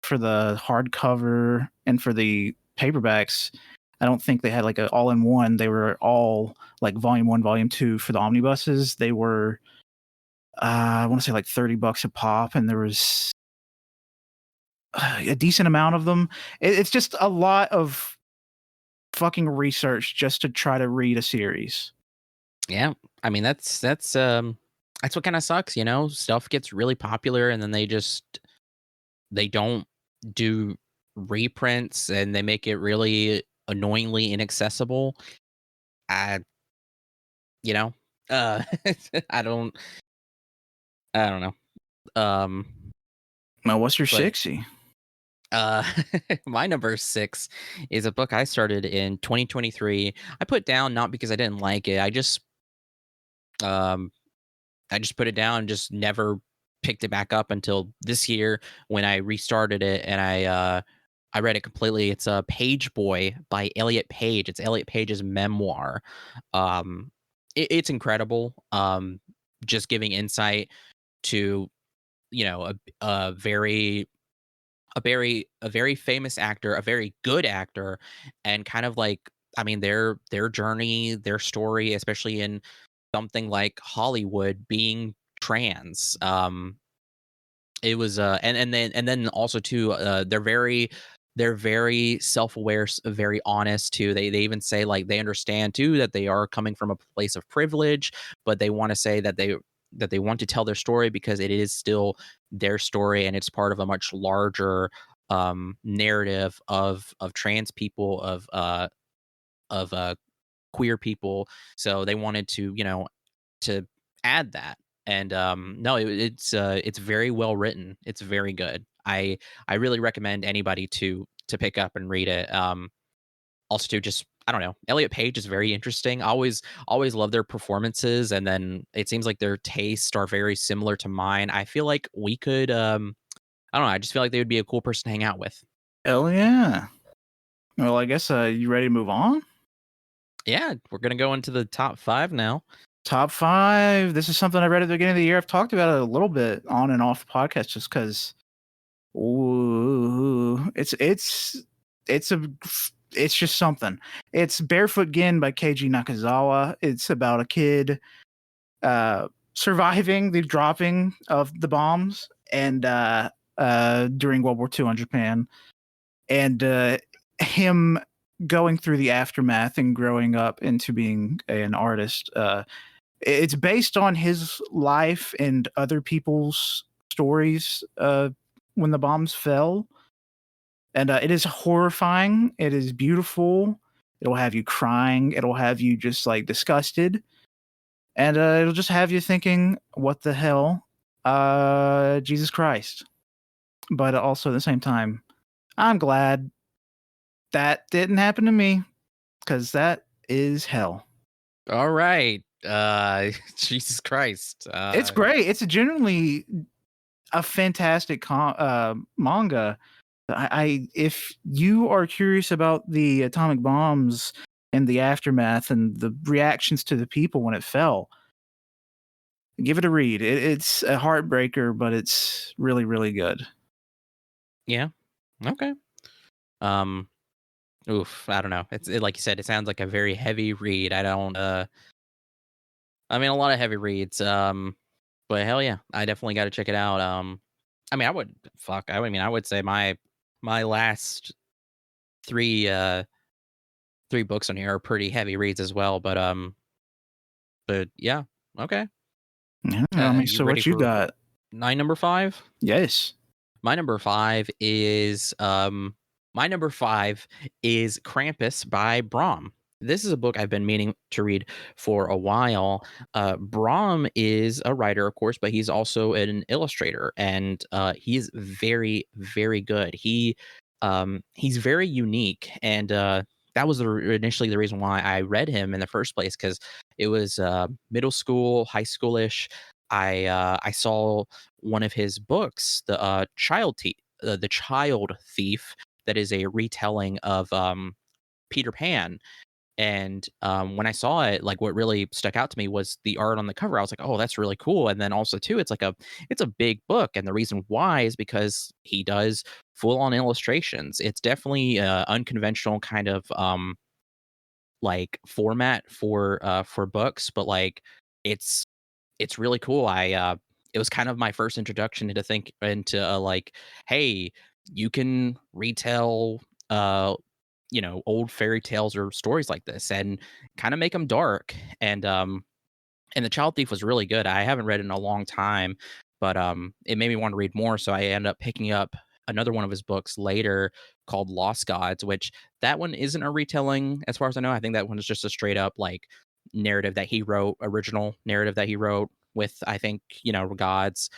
Speaker 2: for the hardcover and for the paperbacks. I don't think they had like an all in one. They were all like volume one, volume two for the omnibuses. They were, I want to say like $30 a pop, and there was a decent amount of them. It's just a lot of fucking research just to try to read a series.
Speaker 1: yeah, I mean, that's what kinda sucks, you know? Stuff gets really popular, and then they don't do reprints, and they make it really annoyingly inaccessible. I you know? Uh, I don't I don't know. Um,
Speaker 2: Now, what's your
Speaker 1: but,
Speaker 2: 60?
Speaker 1: uh, my number 6 is a book I started in 2023. I put down not because I didn't like it, um I just put it down and just never picked it back up until this year when I restarted it, and I read it completely. It's a Page Boy by Elliot Page. It's Elliot Page's memoir. It's incredible. Just giving insight to, you know, a very famous actor, a very good actor, and kind of like, I mean, their journey, their story, especially in something like Hollywood, being trans. It was and then also too, they're very self-aware, very honest too. They even say like they understand too that they are coming from a place of privilege, but they want to say that they want to tell their story because it is still their story, and it's part of a much larger narrative of trans people, of queer people. So they wanted to, you know, to add that. And no, it's very well written. It's very good. I really recommend anybody to pick up and read it. Also to just, I don't know, Elliot Page is very interesting. I always love their performances, and then it seems like their tastes are very similar to mine. I feel like we could I don't know, I just feel like they would be a cool person to hang out with.
Speaker 2: Hell yeah. Well, I guess you ready to move on?
Speaker 1: Yeah, we're gonna go into the top 5 now.
Speaker 2: Top five. This is something I read at the beginning of the year. I've talked about it a little bit on and off the podcast just because ooh, it's just something. It's Barefoot Gin by Keiji Nakazawa. It's about a kid surviving the dropping of the bombs and during World War II on Japan, and him going through the aftermath and growing up into being an artist. It's based on his life and other people's stories when the bombs fell, and it is horrifying. It is beautiful. It'll have you crying. It'll have you just like disgusted, and it'll just have you thinking, "What the hell, Jesus Christ!" But also at the same time, I'm glad that didn't happen to me because that is hell.
Speaker 1: All right. Jesus Christ.
Speaker 2: It's great. It's a genuinely a fantastic manga. I if you are curious about the atomic bombs and the aftermath and the reactions to the people when it fell, give it a read. It's a heartbreaker, but it's really really good.
Speaker 1: Yeah. Okay. Um Oof, I don't know. Like you said, it sounds like a very heavy read. I don't I mean, a lot of heavy reads. But hell yeah, I definitely got to check it out. I mean, I would say my last 3 three books on here are pretty heavy reads as well. But yeah, okay.
Speaker 2: Yeah, I mean,
Speaker 1: You
Speaker 2: so
Speaker 1: ready
Speaker 2: what you
Speaker 1: for
Speaker 2: got?
Speaker 1: my number 5?
Speaker 2: Yes.
Speaker 1: My number 5 is Krampus by Brom. This is a book I've been meaning to read for a while. Brom is a writer, of course, but he's also an illustrator, and he's very, very good. He's very unique, and that was initially the reason why I read him in the first place, because it was middle school, high schoolish. I saw one of his books, the Child Thief, that is a retelling of Peter Pan. And when I saw it, like what really stuck out to me was the art on the cover. I was like, "Oh, that's really cool." And then also too, it's a big book, and the reason why is because he does full on illustrations. It's definitely unconventional kind of like format for books, but like it's it's really cool. It was kind of my first introduction into like, hey, you can retell uh old fairy tales or stories like this and kind of make them dark. And the Child Thief was really good. I haven't read it in a long time, but it made me want to read more. So I ended up picking up another one of his books later called Lost Gods, which that one isn't a retelling as far as I know. I think that one is just a straight up like narrative that he wrote, original narrative that he wrote with, I think, gods.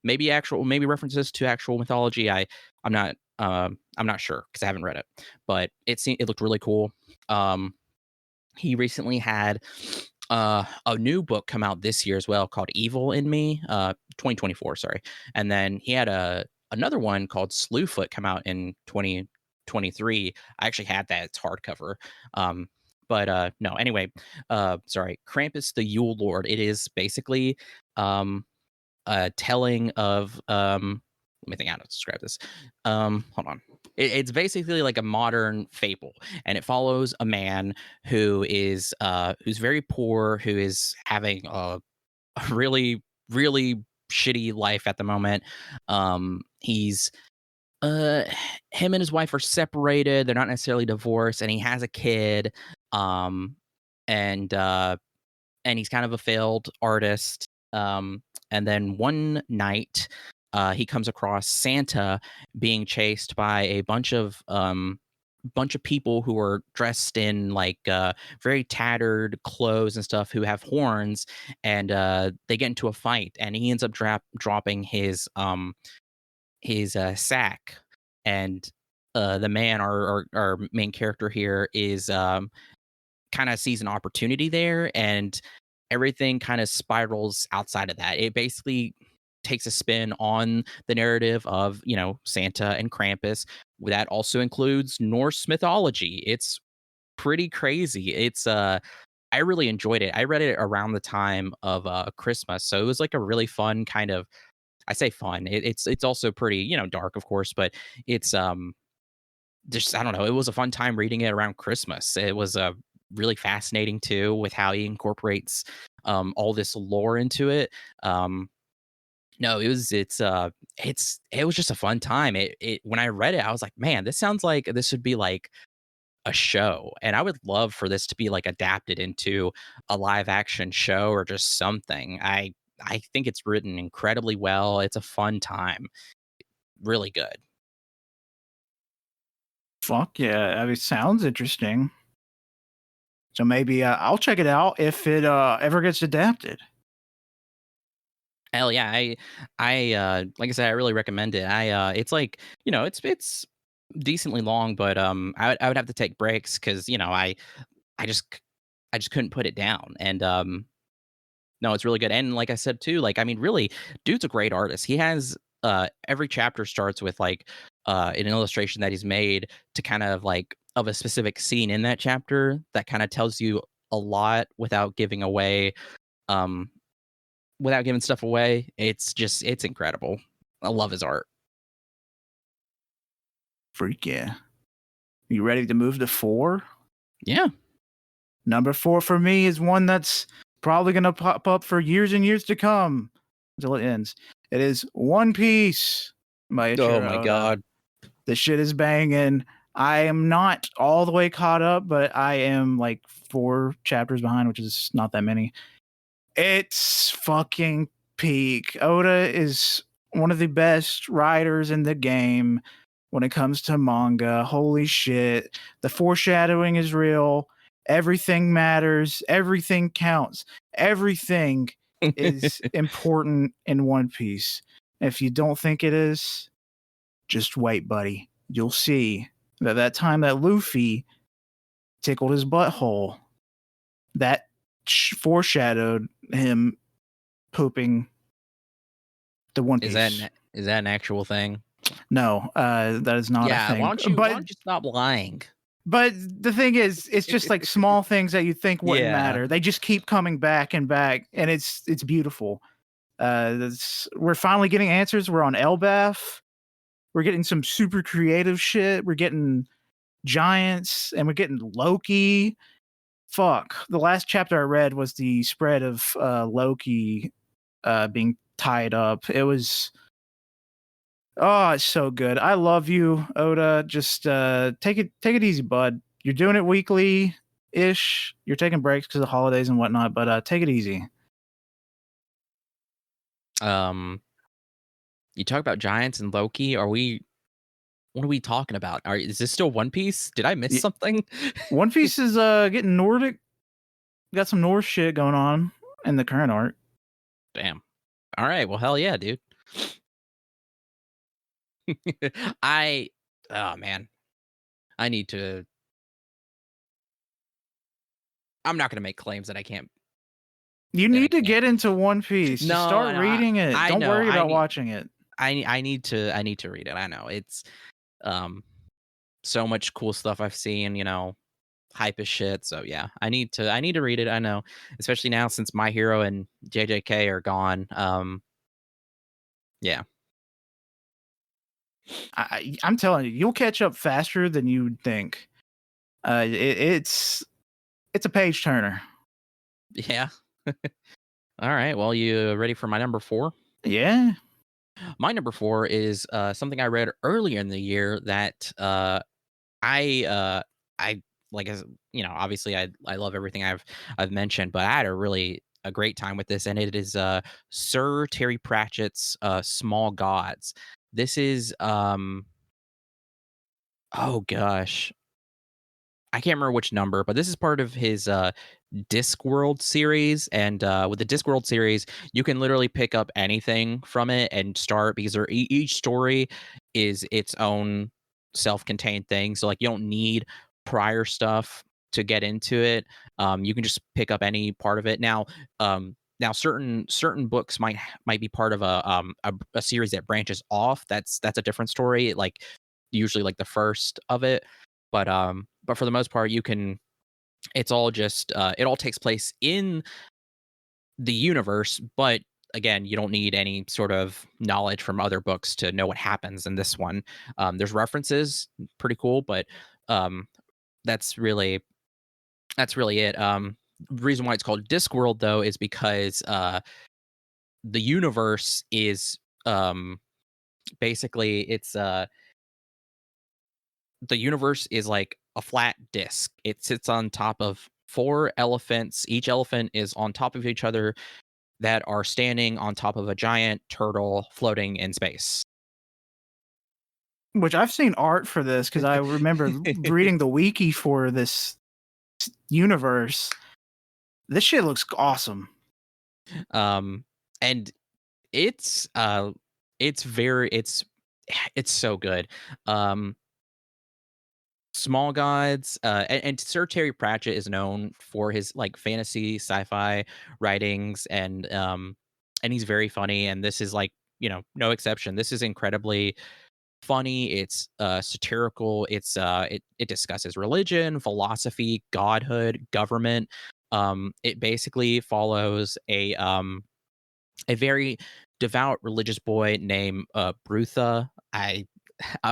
Speaker 1: Maybe references to actual mythology. I'm not sure because I haven't read it, but it looked really cool. He recently had a new book come out this year as well called Evil in Me, 2024, sorry. And then he had another one called Slewfoot come out in 2023. I actually had that. It's hardcover. But no, anyway, sorry. Krampus the Yule Lord. It is basically telling of let me think how to describe this. Hold on. It's basically like a modern fable, and it follows a man who's very poor, who is having a really really shitty life at the moment. He's uh him and his wife are separated. They're not necessarily divorced, and he has a kid. Um and and he's kind of a failed artist. And then one night, he comes across Santa being chased by a bunch of people who are dressed in like very tattered clothes and stuff, who have horns, and they get into a fight, and he ends up dropping his sack, and the man, our main character here, is kind of sees an opportunity there, and everything kind of spirals outside of that. It basically takes a spin on the narrative of, Santa and Krampus. That also includes Norse mythology. It's pretty crazy. I really enjoyed it. I read it around the time of Christmas, so it was like a really fun kind of, I say fun. It's also pretty, dark, of course, but it's just, I don't know, it was a fun time reading it around Christmas. It was really fascinating too with how he incorporates all this lore into it. No, it was just a fun time. It When I read it, I was like, man, this sounds like this would be like a show, and I would love for this to be like adapted into a live action show or just something. I think it's written incredibly well. It's a fun time. Really good.
Speaker 2: Fuck yeah. I mean, sounds interesting. So maybe I'll check it out if it ever gets adapted.
Speaker 1: Hell yeah, I like I said, I really recommend it. It's like, it's decently long, but I would have to take breaks because, I just I just couldn't put it down. And no, it's really good. And like I said too, like, I mean, really, dude's a great artist. He has every chapter starts with like an illustration that he's made to kind of like of a specific scene in that chapter that kind of tells you a lot um without giving stuff away. It's incredible. I love his art.
Speaker 2: Freak yeah. You ready to move to 4?
Speaker 1: Yeah.
Speaker 2: Number 4 for me is one that's probably going to pop up for years and years to come until it ends. It is One Piece by
Speaker 1: Oh
Speaker 2: Ichiro
Speaker 1: my
Speaker 2: Oda.
Speaker 1: god.
Speaker 2: This shit is banging. I am not all the way caught up, but I am like 4 chapters behind, which is not that many. It's fucking peak. Oda is one of the best writers in the game when it comes to manga. Holy shit. The foreshadowing is real. Everything matters. Everything counts. Everything is important in One Piece. If you don't think it is, just wait, buddy. You'll see that time that Luffy tickled his butthole, that foreshadowed him pooping the One
Speaker 1: Is
Speaker 2: Piece.
Speaker 1: that an actual thing?
Speaker 2: No, that is not a thing.
Speaker 1: Why don't you stop lying?
Speaker 2: But the thing is, it's just like small things that you think wouldn't matter. They just keep coming back and back, and it's beautiful. We're finally getting answers. We're on Elbaf. We're getting some super creative shit. We're getting giants, and we're getting Loki. Fuck. The last chapter I read was the spread of Loki being tied up. It was, oh, it's so good. I love you, Oda. Just take it easy, bud. You're doing it weekly ish. You're taking breaks because of holidays and whatnot, but take it easy.
Speaker 1: You talk about giants and Loki. What are we talking about? Is this still One Piece? Did I miss something?
Speaker 2: One Piece is getting Nordic. Got some Norse shit going on in the current arc.
Speaker 1: Damn. All right. Well, hell yeah, dude. Oh man, I need to. I'm not gonna make claims that I can't.
Speaker 2: You need to get into One Piece.
Speaker 1: No,
Speaker 2: just start reading it. Don't worry about watching it.
Speaker 1: I need to read it. I know it's so much cool stuff I've seen, hype as shit. So yeah, I need to read it. I know, especially now since My Hero and JJK are gone. Yeah.
Speaker 2: I'm telling you, you'll catch up faster than you'd think. It's a page turner.
Speaker 1: Yeah. All right. Well, you ready for my number 4?
Speaker 2: Yeah.
Speaker 1: My number 4 is something I read earlier in the year that I like, as obviously I love everything I've mentioned, but I had a great time with this, and it is Sir Terry Pratchett's Small Gods. This is oh gosh, I can't remember which number, but this is part of his Discworld series. And with the Discworld series, you can literally pick up anything from it and start, because each story is its own self-contained thing. So like you don't need prior stuff to get into it. You can just pick up any part of it. Now certain books might be part of a series that branches off. That's a different story. Like usually like the first of it, but for the most part, it's all just it all takes place in the universe, but again, you don't need any sort of knowledge from other books to know what happens in this one. There's references, pretty cool, but um, that's really it. The reason why it's called Discworld though is because the universe is basically the universe is like a flat disc. It sits on top of 4 elephants. Each elephant is on top of each other that are standing on top of a giant turtle floating in space.
Speaker 2: Which I've seen art for this because I remember reading the wiki for this universe. This shit looks awesome.
Speaker 1: And it's so good. Small Gods, and Sir Terry Pratchett is known for his like fantasy sci-fi writings, and he's very funny, and this is like, no exception. This is incredibly funny. It's satirical. It discusses religion, philosophy, godhood, government. It basically follows a very devout religious boy named Brutha.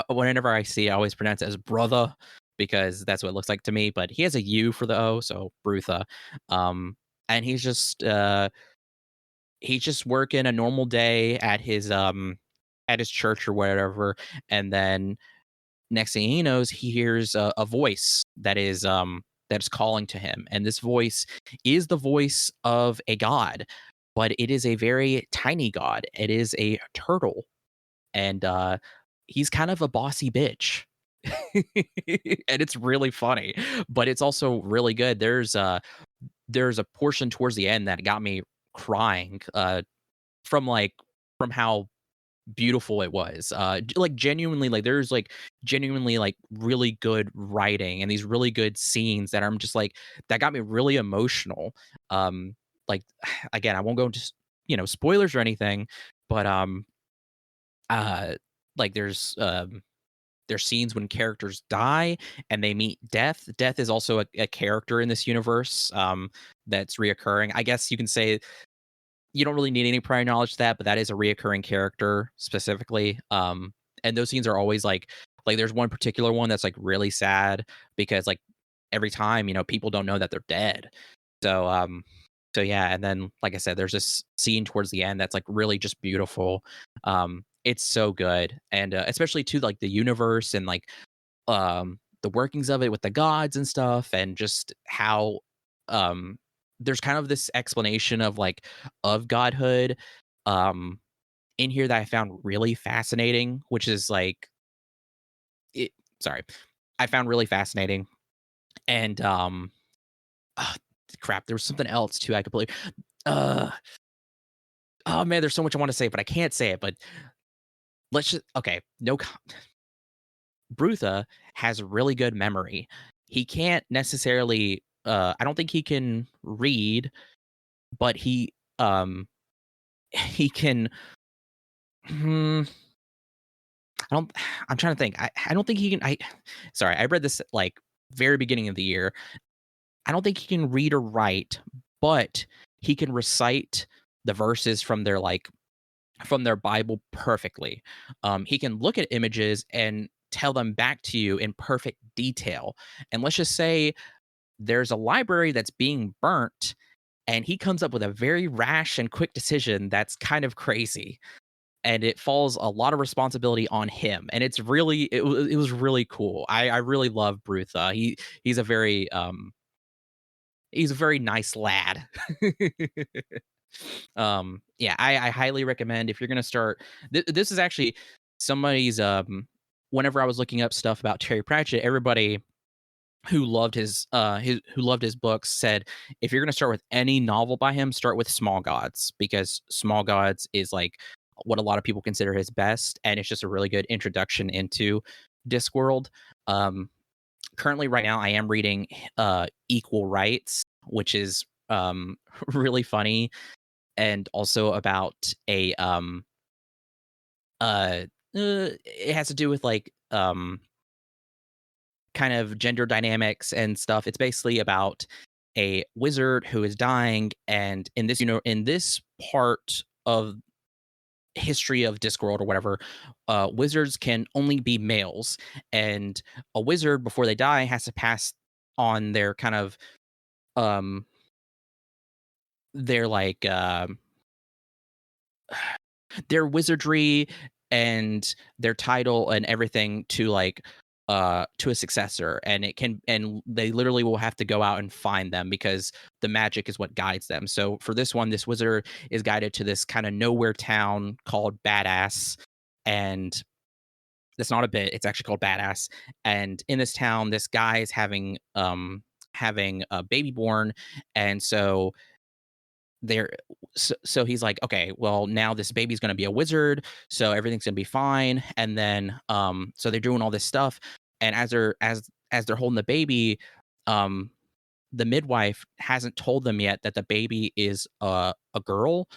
Speaker 1: Whenever I see, I always pronounce it as brother because that's what it looks like to me. But he has a U for the O, so Brutha. And he's just working a normal day at his church or whatever, and then next thing he knows, he hears a voice that's calling to him, and this voice is the voice of a god, but it is a very tiny god. It is a turtle, and he's kind of a bossy bitch. And it's really funny, but it's also really good. There's a portion towards the end that got me crying from like from how beautiful it was. Like genuinely, like there's like genuinely like really good writing and these really good scenes that I'm just like that got me really emotional. Um, like again, I won't go into spoilers or anything, but uh, like there's scenes when characters die and they meet death. Death is also a character in this universe that's reoccurring. I guess you can say you don't really need any prior knowledge to that, but that is a reoccurring character specifically. And those scenes are always like there's one particular one that's like really sad because like every time, people don't know that they're dead. So so yeah, and then like I said, there's this scene towards the end that's like really just beautiful. It's so good. And especially to like the universe and like the workings of it with the gods and stuff, and just how um there's kind of this explanation of like of godhood um in here that I found really fascinating, which is like it sorry. I found really fascinating. And ah, crap, there was something else too I completely uh oh man, there's so much I want to say, but I can't say it. But let's just okay, no Brutha has really good memory. He can't necessarily I don't think he can read, but he he can hmm, I don't I'm trying to think. I don't think he can I sorry, I read this like very beginning of the year. I don't think he can read or write, but he can recite the verses from their Bible perfectly. He can look at images and tell them back to you in perfect detail. And let's just say there's a library that's being burnt, and he comes up with a very rash and quick decision that's kind of crazy. And it falls a lot of responsibility on him. And it was really cool. I really love Brutha. He's a very he's a very nice lad. Yeah, I highly recommend if you're gonna start. This is actually somebody's. Whenever I was looking up stuff about Terry Pratchett, everybody who loved his books said if you're gonna start with any novel by him, start with Small Gods, because Small Gods is like what a lot of people consider his best, and it's just a really good introduction into Discworld. Um, Currently right now I am reading Equal Rights, which is really funny, and also about a it has to do with like kind of gender dynamics and stuff. It's basically about a wizard who is dying, and in this in this part of history of Discworld or whatever, wizards can only be males, and a wizard before they die has to pass on their kind of um their like their wizardry and their title and everything to a successor, and it can and they literally will have to go out and find them because the magic is what guides them. So for this one, this wizard is guided to this kind of nowhere town called Badass, and that's not a bit, it's actually called Badass. And in this town, this guy is having a baby born, and there so he's like, okay, well, now this baby's going to be a wizard, so everything's going to be fine. And then so they're doing all this stuff, and as they're holding the baby, um the midwife hasn't told them yet that the baby is a girl,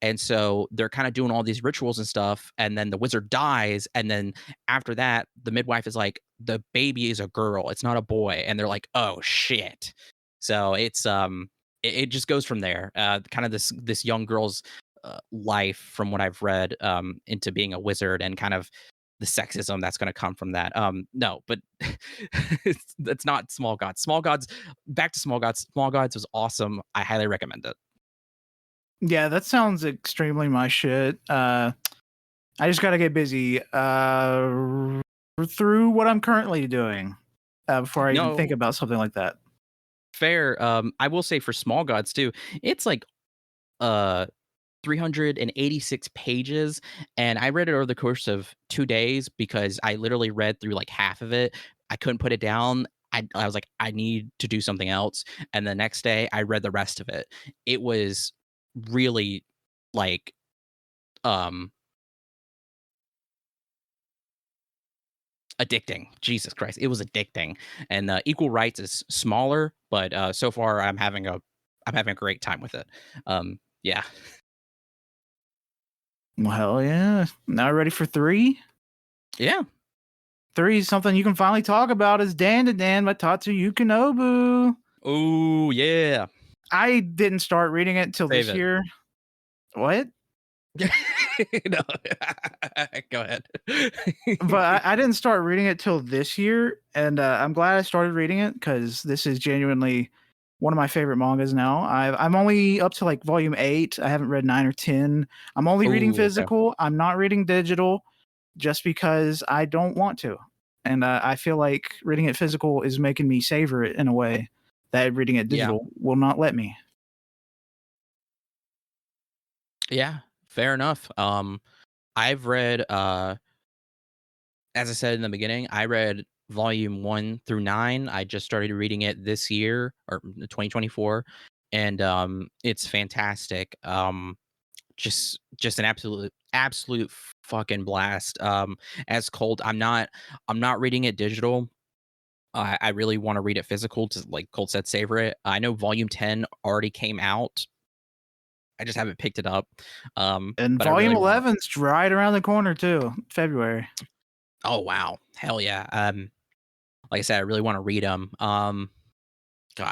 Speaker 1: and so they're kind of doing all these rituals and stuff, and then the wizard dies, and then after that the midwife is like, the baby is a girl, it's not a boy. And they're like, oh shit. So it just goes from there, kind of this young girl's life, from what I've read, into being a wizard, and kind of the sexism that's going to come from that. No, but that's not Small Gods. Small Gods, back to Small Gods. Small Gods was awesome. I highly recommend it.
Speaker 2: Yeah, that sounds extremely my shit. I just gotta get busy. through what I'm currently doing before I even think
Speaker 1: No,
Speaker 2: about something like that.
Speaker 1: fair. I will say for Small Gods too, it's like uh 386 pages, and I read it over the course of 2 days because I literally read through like half of it. I couldn't put it down. I was like, I need to do something else. And the next day I read the rest of it. It was really like um addicting. Jesus Christ. It was addicting. And Equal Rights is smaller, but so far I'm having a great time with it. Yeah.
Speaker 2: Well, hell yeah! Now ready for three?
Speaker 1: Yeah.
Speaker 2: Three is something you can finally talk about. Is Dan to Dan by Tatsu Yukinobu.
Speaker 1: Oh, yeah.
Speaker 2: I didn't start reading it until
Speaker 1: Save
Speaker 2: this
Speaker 1: it.
Speaker 2: year. What?
Speaker 1: No. Go ahead.
Speaker 2: But I didn't start reading it till this year, and I'm glad I started reading it because this is genuinely one of my favorite mangas now. I'm only up to like volume 8. I haven't read 9 or 10. I'm only reading
Speaker 1: Oh, okay.
Speaker 2: physical. I'm not reading digital just because I don't want to, and I feel like reading it physical is making me savor it in a way that reading it
Speaker 1: Yeah.
Speaker 2: digital will not let me.
Speaker 1: Yeah. Fair enough. I've read as I said in the beginning, I read volume 1 through 9. I just started reading it this year or 2024, and it's fantastic. Just an absolute fucking blast. As Colt, I'm not reading it digital. I really want to read it physical to, like Colt said, savor it. I know volume 10 already came out. I just haven't picked it up.
Speaker 2: And
Speaker 1: But I
Speaker 2: volume
Speaker 1: really want.
Speaker 2: 11's right around the corner too, February.
Speaker 1: Oh wow, hell yeah. Like I said, I really want to read them. God,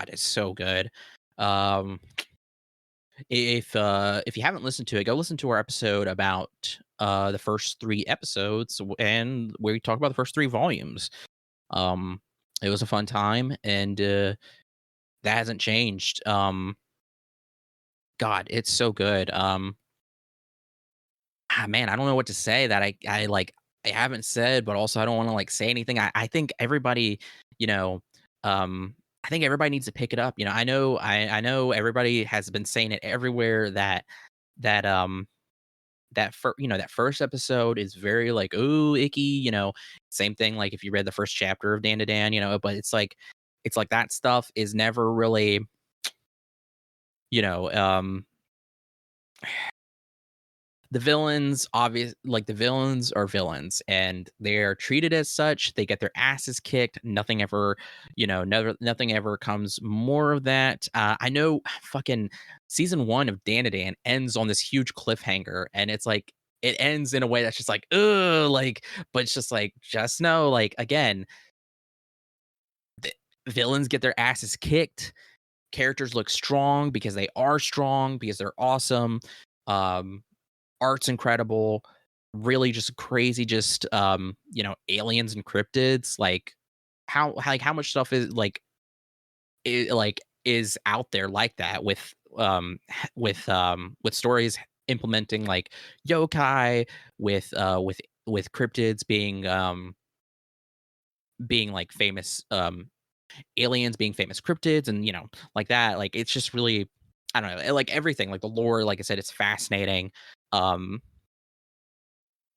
Speaker 1: it's so good. Um, if you haven't listened to it, go listen to our episode about the first 3 episodes, and where we talk about the first 3 volumes. Um, it was a fun time, and that hasn't changed. God, it's so good. Man, I don't know what to say that I like I haven't said, but also I don't want to like say anything. I think everybody, you know, I think everybody needs to pick it up. I know everybody has been saying it everywhere that that first episode is very like, ooh, icky, same thing like if you read the first chapter of Dan to Dan, but it's like that stuff is never really, you know, the villains are villains and they're treated as such. They get their asses kicked. Nothing ever, nothing ever comes more of that. I know fucking season 1 of Dan to Dan ends on this huge cliffhanger, and it's like it ends in a way that's just like, ugh, like, but it's just like, just know, like, again, the villains get their asses kicked. Characters look strong because they are strong, because they're awesome. Um, Art's incredible, really just crazy, just aliens and cryptids, like how much stuff is is out there like that with stories implementing like yokai, with cryptids being like famous, aliens being famous cryptids, and like that, like it's just really, I don't know, like everything, like the lore, like I said, it's fascinating. um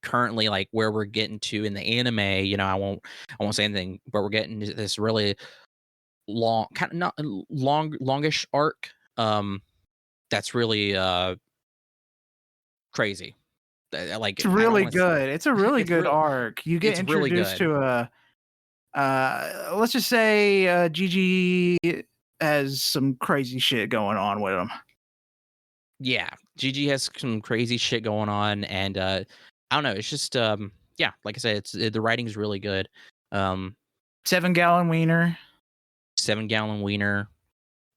Speaker 1: Currently, like where we're getting to in the anime, I won't say anything, but we're getting to this really long, kind of not longish arc, that's really crazy.
Speaker 2: It's
Speaker 1: Like, I don't
Speaker 2: really
Speaker 1: want to
Speaker 2: good. It's a really
Speaker 1: it's
Speaker 2: good
Speaker 1: real
Speaker 2: arc. You get
Speaker 1: it's really
Speaker 2: introduced
Speaker 1: good.
Speaker 2: to a let's just say Gigi has some crazy shit going on with him.
Speaker 1: Yeah, Gigi has some crazy shit going on, and I don't know, it's just yeah, like I said, the writing's really good. um
Speaker 2: 7-gallon wiener,
Speaker 1: 7-gallon wiener.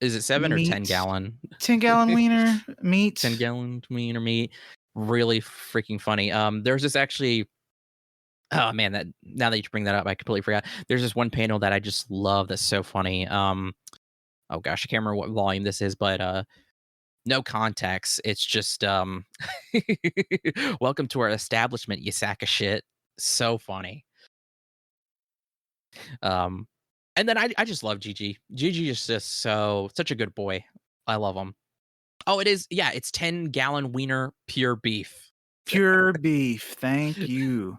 Speaker 1: Is it 7 or 10
Speaker 2: meat.
Speaker 1: gallon?
Speaker 2: 10-gallon wiener,
Speaker 1: 10
Speaker 2: meat.
Speaker 1: gallon wiener meat. Really freaking funny. There's this actually, oh man, that now that you bring that up, I completely forgot. There's this one panel that I just love that's so funny. Oh gosh, I can't remember what volume this is, but no context. It's just welcome to our establishment, you sack of shit. So funny. And then I just love Gigi. Gigi is just such a good boy. I love him. Oh, it is. Yeah, it's 10-gallon wiener pure beef.
Speaker 2: Pure beef. Thank you.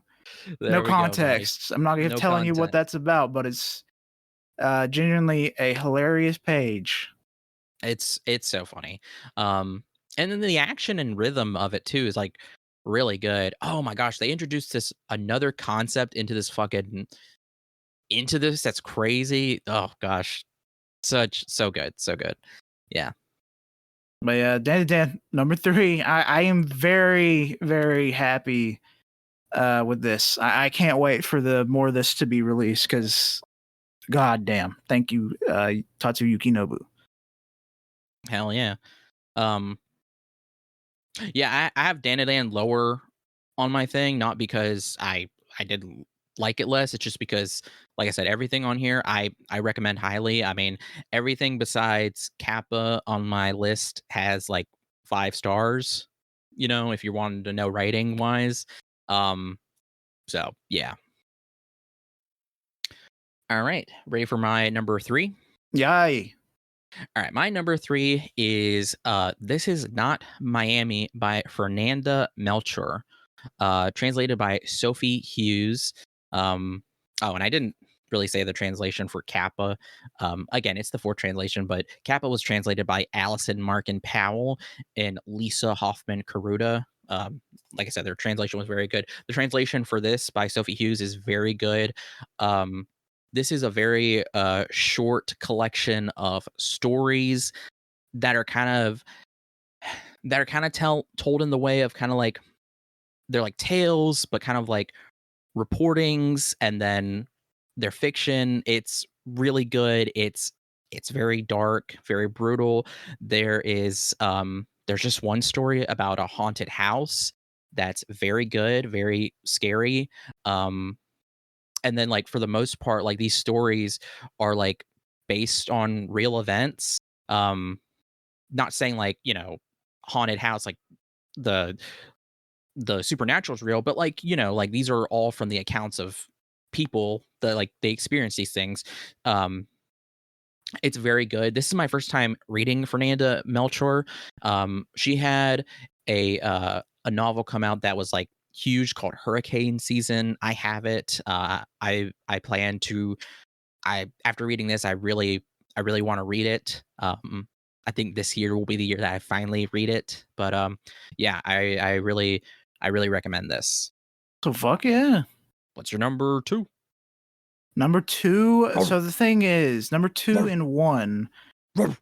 Speaker 2: No
Speaker 1: There we go, buddy.
Speaker 2: context. I'm not gonna
Speaker 1: No
Speaker 2: telling you what
Speaker 1: content.
Speaker 2: that's about, but it's genuinely a hilarious page.
Speaker 1: It's so funny. And then the action and rhythm of it too is like really good. Oh my gosh, they introduced this another concept into this that's crazy. Oh gosh. So good. So good. Yeah.
Speaker 2: But yeah, Dan, number 3. I am very, very happy with this. I can't wait for the more of this to be released because god damn. Thank you, Tatsuyuki Nobu.
Speaker 1: Hell yeah. Um yeah, I have Danadan lower on my thing, not because I didn't like it less. It's just because, like I said, everything on here I recommend highly. I mean, everything besides Kappa on my list has like 5 stars. You know, if you wanted to know rating wise. Um, so yeah. All right, ready for my number 3?
Speaker 2: Yay.
Speaker 1: All right, my number 3 is This Is Not Miami by Fernanda Melchor. Translated by Sophie Hughes. Oh, and I didn't really say the translation for Kappa. Again, it's the fourth translation, but Kappa was translated by Allison Markin Powell and Lisa Hoffman Karuta. Like I said, their translation was very good. The translation for this by Sophie Hughes is very good. This is a very short collection of stories that are told in the way of kind of like they're like tales, but kind of like reportings, and then they're fiction. It's really good. It's very dark, very brutal. There's just one story about a haunted house that's very good, very scary. And then like for the most part, like these stories are like based on real events. Not saying like, haunted house like the supernatural is real, but like, like these are all from the accounts of people that like they experience these things. Um, it's very good. This is my first time reading Fernanda Melchor. She had a novel come out that was like huge called Hurricane Season. I have it. I plan to. I After reading this, I really want to read it. I think this year will be the year that I finally read it. But yeah, I really recommend this.
Speaker 2: So fuck yeah.
Speaker 1: What's your number 2?
Speaker 2: Number 2.
Speaker 1: Roar,
Speaker 2: So the thing is, number 2
Speaker 1: roar,
Speaker 2: and 1
Speaker 1: roar.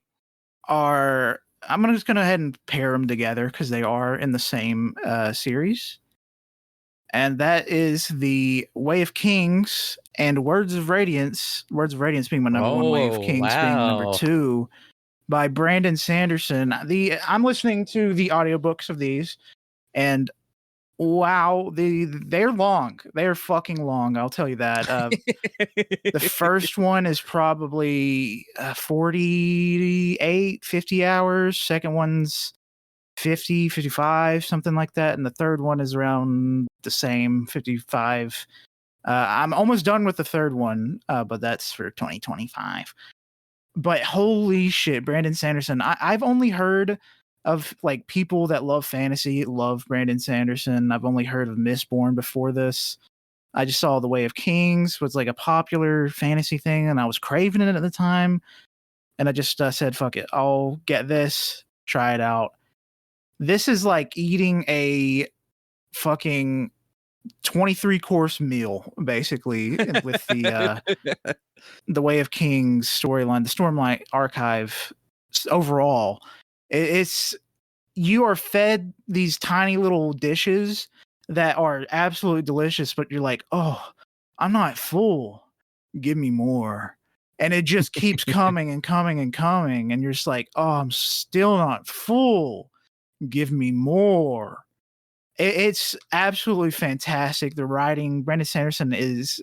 Speaker 2: are I'm just gonna go ahead and pair them together because they are in the same series. And that is the Way of Kings and Words of Radiance. Words of Radiance being my number 1, Way of
Speaker 1: Oh,
Speaker 2: Kings being number
Speaker 1: wow.
Speaker 2: 2 by Brandon Sanderson. I'm listening to the audiobooks of these, and wow, they're long. They're fucking long. I'll tell you that. The first one is probably 48, 50 hours. Second one's 50, 55, something like that. And the third one is around the same, 55. I'm almost done with the third one, but that's for 2025. But holy shit, Brandon Sanderson. I've only heard of like people that love fantasy, love Brandon Sanderson. I've only heard of Mistborn before this. I just saw The Way of Kings was like a popular fantasy thing, and I was craving it at the time. And I just said, fuck it. I'll get this, try it out. This is like eating a fucking 23-course meal, basically, with the Way of Kings storyline, the Stormlight Archive overall. It's you are fed these tiny little dishes that are absolutely delicious, but you're like, oh, I'm not full. Give me more. And it just keeps coming and coming and coming. And you're just like, oh, I'm still not full. Give me more. It's absolutely fantastic. The writing, Brandon Sanderson is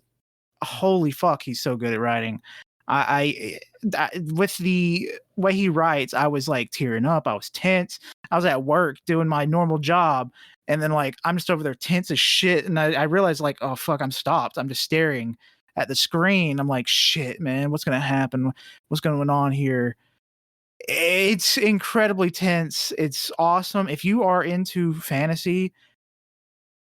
Speaker 2: holy fuck, he's so good at writing. I with the way he writes, I was like tearing up. I was tense. I was at work doing my normal job, and then like I'm just over there tense as shit. And I realized like, oh fuck, I'm stopped. I'm just staring, at the screen. I'm like, shit, man, what's gonna happen? What's going on here? It's incredibly tense. It's awesome. If you are into fantasy,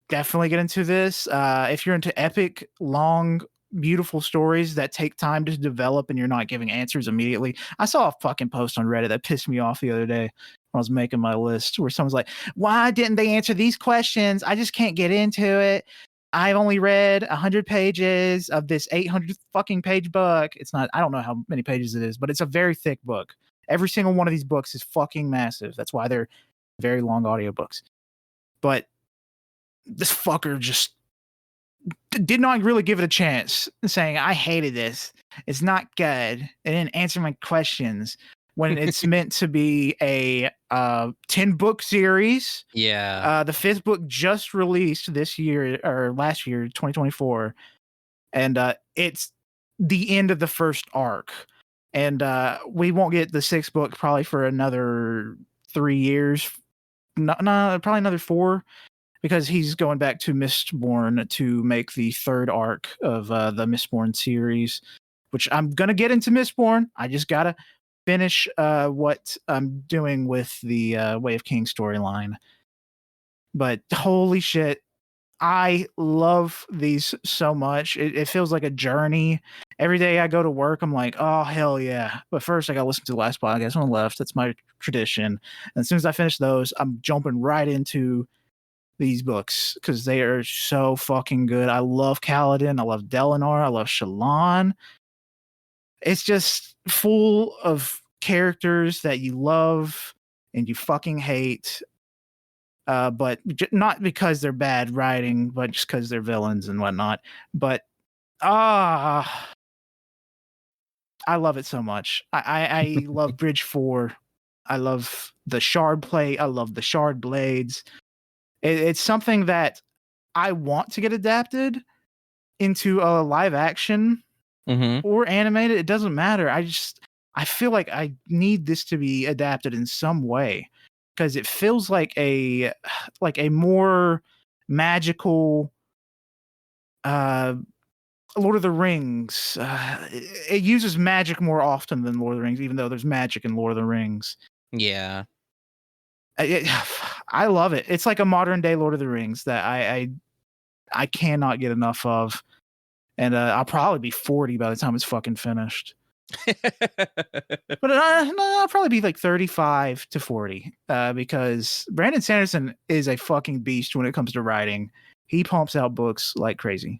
Speaker 2: definitely get into this. If you're into epic, long, beautiful stories that take time to develop and you're not giving answers immediately. I saw a fucking post on Reddit that pissed me off the other day when I was making my list where someone's like, why didn't they answer these questions? I just can't get into it. I've only read 100 pages of this 800 fucking page book. It's not, I don't know how many pages it is, but it's a very thick book. Every single one of these books is fucking massive. That's why they're very long audiobooks. But this fucker just did not really give it a chance, saying, I hated this. It's not good. It didn't answer my questions when it's meant to be a 10-book series.
Speaker 1: Yeah.
Speaker 2: The 5th book just released this year or last year, 2024. And it's the end of the first arc. And we won't get the 6th book probably for another 3 years. No, probably another 4. Because he's going back to Mistborn to make the 3rd arc of the Mistborn series, which I'm going to get into Mistborn. I just got to finish what I'm doing with the Way of King storyline. But holy shit, I love these so much. It feels like a journey. Every day I go to work, I'm like, oh, hell yeah. But first, I got to listen to the last podcast on the left. That's my tradition. And as soon as I finish those, I'm jumping right into these books because they are so fucking good. I love Kaladin. I love Delinar. I love Shallan. It's just full of characters that you love and you fucking hate. But not because they're bad writing, but just because they're villains and whatnot. But I love it so much. I love Bridge 4. I love the shard plate. I love the shard blades. It's something that I want to get adapted into a live action or animated. It doesn't matter. I feel like I need this to be adapted in some way because it feels like a more magical Lord of the Rings. It uses magic more often than Lord of the Rings, even though there's magic in Lord of the Rings.
Speaker 1: Yeah.
Speaker 2: I love it. It's like a modern day Lord of the Rings that I cannot get enough of, and I'll probably be 40 by the time it's fucking finished. But I'll probably be like 35 to 40 because Brandon Sanderson is a fucking beast when it comes to writing. He pumps out books like crazy.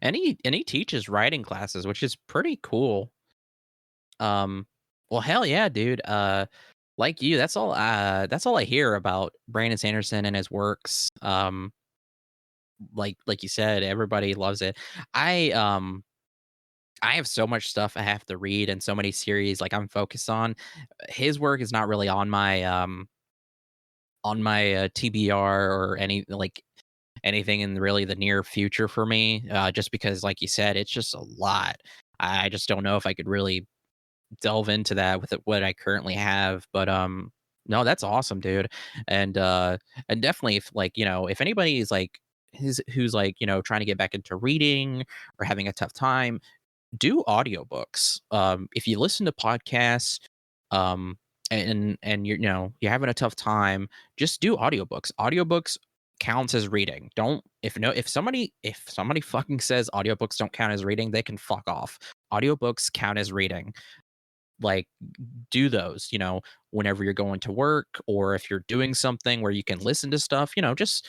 Speaker 1: And he teaches writing classes, which is pretty cool. Well, hell yeah, dude. Like you, that's all I hear about Brandon Sanderson and his works. Like you said, everybody loves it. I have so much stuff I have to read and so many series like I'm focused on. His work is not really on my TBR or anything in really the near future for me. Just because, like you said, it's just a lot. I just don't know if I could really delve into that with what I currently have. But no, that's awesome, dude. And definitely if if anybody is like who's like, trying to get back into reading or having a tough time, do audiobooks. If you listen to podcasts, um and you're having a tough time, just do audiobooks. Audiobooks counts as reading. Don't if somebody fucking says audiobooks don't count as reading, they can fuck off. Audiobooks count as reading. Like, do those, whenever you're going to work or if you're doing something where you can listen to stuff, just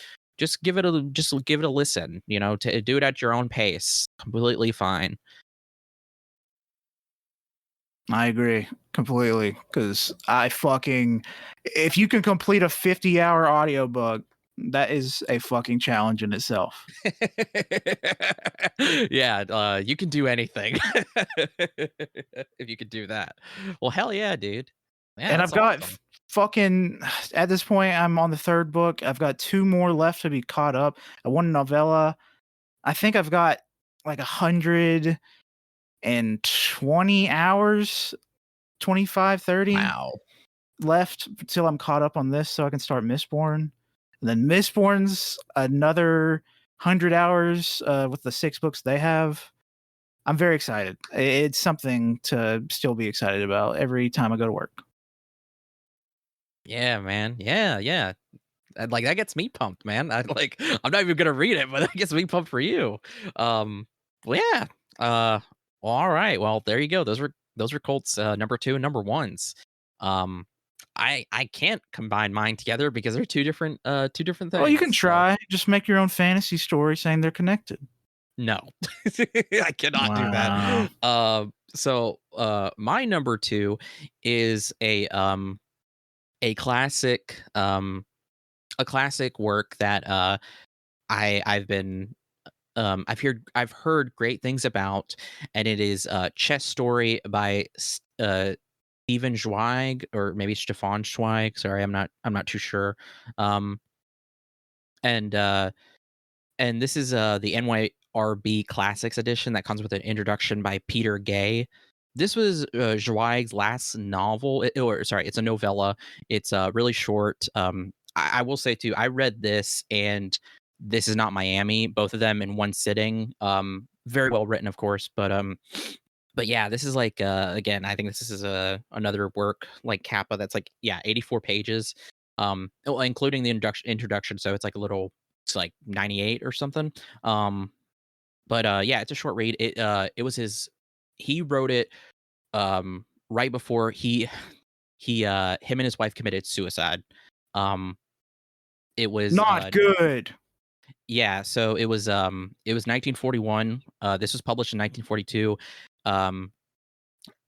Speaker 1: give it a listen, to do it at your own pace. Completely fine.
Speaker 2: I agree completely because if you can complete a 50-hour audiobook, that is a fucking challenge in itself.
Speaker 1: Yeah, you can do anything if you could do that. Well, hell yeah, dude. Yeah,
Speaker 2: And
Speaker 1: that's
Speaker 2: I've got
Speaker 1: awesome.
Speaker 2: fucking at this point, I'm on the 3rd book. I've got 2 more left to be caught up. One novella. I think I've got like 120 hours, 25, 30
Speaker 1: Wow.
Speaker 2: left until I'm caught up on this so I can start Mistborn. And then Mistborn's another 100 hours with the 6 books they have. I'm very excited. It's something to still be excited about every time I go to work.
Speaker 1: Yeah, man. Yeah, yeah. Like that gets me pumped, man. I'm not even gonna read it, but that gets me pumped for you. Um, well, yeah. Well, all right. Well, there you go. Those were Colt's number two and number ones. Um, I can't combine mine together because they're two different
Speaker 2: Well, you can
Speaker 1: things. So
Speaker 2: try. Just make your own fantasy story saying they're connected.
Speaker 1: no, I cannot do that.
Speaker 2: Wow.
Speaker 1: My number two is a classic a classic work that I've been I've heard great things about, and it is Chess Story by Stephen Zweig, or maybe Stefan Zweig. Sorry, I'm not too sure. Um, and and this is the NYRB Classics edition that comes with an introduction by Peter Gay. This was Zweig's last novel, or sorry, it's a novella. It's really short. I will say too, I read this and This Is Not Miami, both of them in one sitting. Very well written, of course, but yeah, this is like again, I think this is another work like Kappa that's like, yeah, 84 pages, well, including the introduction, so it's like a little, it's like 98 or something. But yeah, it's a short read. It was his, he wrote it right before he him and his wife committed suicide. Um it was
Speaker 2: Not good.
Speaker 1: Yeah, so it was 1941. This was published in 1942. Um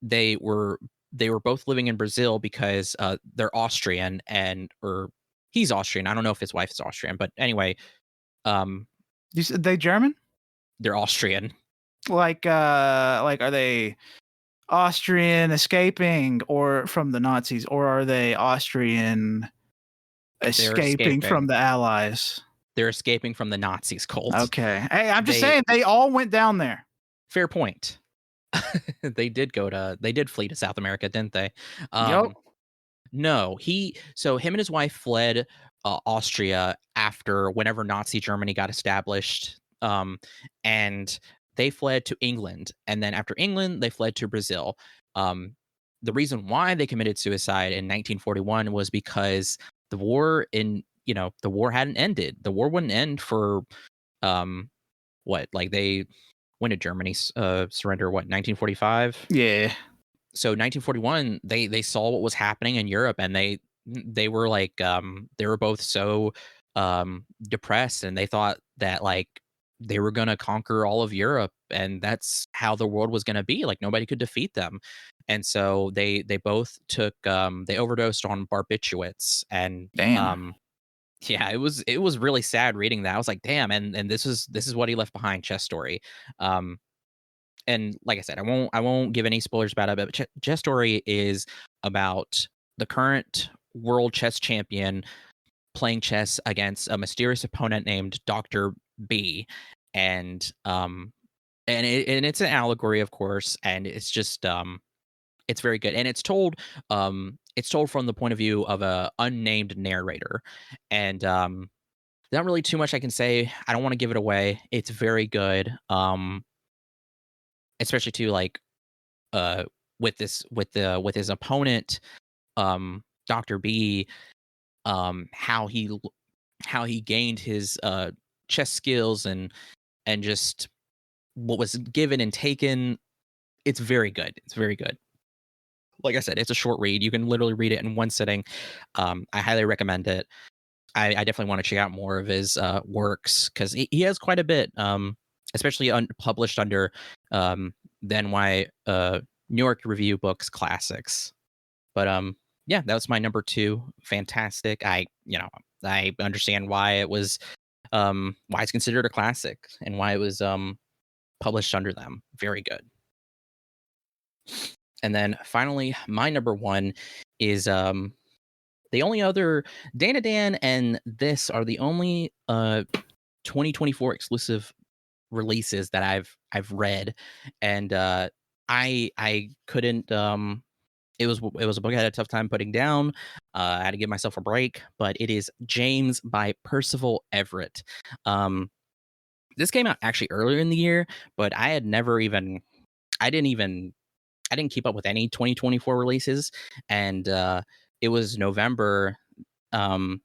Speaker 1: they were they were both living in Brazil because they're Austrian, and or he's Austrian. I don't know if his wife is Austrian, but anyway, um
Speaker 2: You said they German?
Speaker 1: they're Austrian.
Speaker 2: Like are they Austrian escaping or from the Nazis, or are they Austrian
Speaker 1: They're
Speaker 2: escaping from
Speaker 1: escaping.
Speaker 2: the Allies?
Speaker 1: They're escaping from the Nazis, Colt.
Speaker 2: Okay. Hey, I'm just
Speaker 1: They
Speaker 2: saying they all went down there.
Speaker 1: Fair point. They did flee to South America, didn't they?
Speaker 2: Yup.
Speaker 1: No, him and his wife fled Austria after whenever Nazi Germany got established, and they fled to England, and then after England, they fled to Brazil. Um, the reason why they committed suicide in 1941 was because the war hadn't ended. The war wouldn't end for um, what, like they when did Germany surrender? What, 1945?
Speaker 2: Yeah.
Speaker 1: So 1941, they saw what was happening in Europe, and they were like they were both so depressed, and they thought that like they were going to conquer all of Europe, and that's how the world was going to be. Like nobody could defeat them. And so they both took they overdosed on barbiturates, and
Speaker 2: Damn.
Speaker 1: yeah, it was really sad reading that. I was like, damn, and this is what he left behind, Chess Story. Um and like I said, I won't give any spoilers about it, but Chess Story is about the current world chess champion playing chess against a mysterious opponent named Doctor B, and it's an allegory, of course, and it's just it's very good, and it's told from the point of view of a unnamed narrator, and not really too much I can say. I don't want to give it away. It's very good. Especially to like uh with his opponent, Dr. B, how how he gained his chess skills, and just what was given and taken. It's very good. It's very good. Like I said, it's a short read. You can literally read it in one sitting. I highly recommend it. I definitely want to check out more of his works, because he has quite a bit, especially published under the NY New York Review Books Classics. But yeah, that was my number two. Fantastic. I understand why it was why it's considered a classic, and why it was published under them. Very good. And then finally, my number one is the only other, Dana Dan and this are the only 2024 exclusive releases that I've read, and I couldn't it was a book I had a tough time putting down. I had to give myself a break, but it is James by Percival Everett. Um This came out actually earlier in the year, but I had never even I didn't even I didn't keep up with any 2024 releases, and it was November um,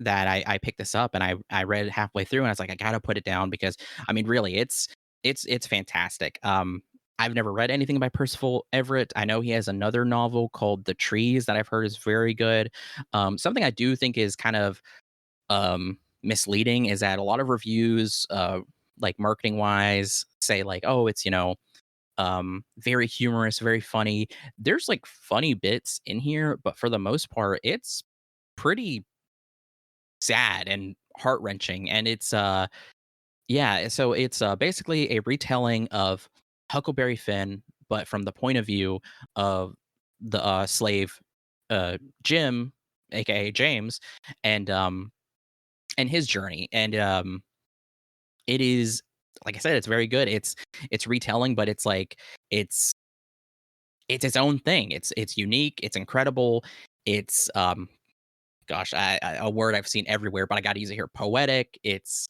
Speaker 1: that I picked this up, and I read it halfway through, and I was like, I gotta put it down because I mean, really, it's fantastic. I've never read anything by Percival Everett. I know he has another novel called The Trees that I've heard is very good. Something I do think is kind of misleading is that a lot of reviews, like marketing wise, say like, oh, it's very humorous, very funny. There's like funny bits in here, but for the most part, it's pretty sad and heart wrenching. And it's yeah, so it's basically a retelling of Huckleberry Finn, but from the point of view of the slave Jim, aka James, and um and his journey. And it is, like I said, it's very good. It's retelling, but it's like it's it's its own thing. It's unique. It's incredible. It's gosh, a word I've seen everywhere, but I got to use it here. Poetic. It's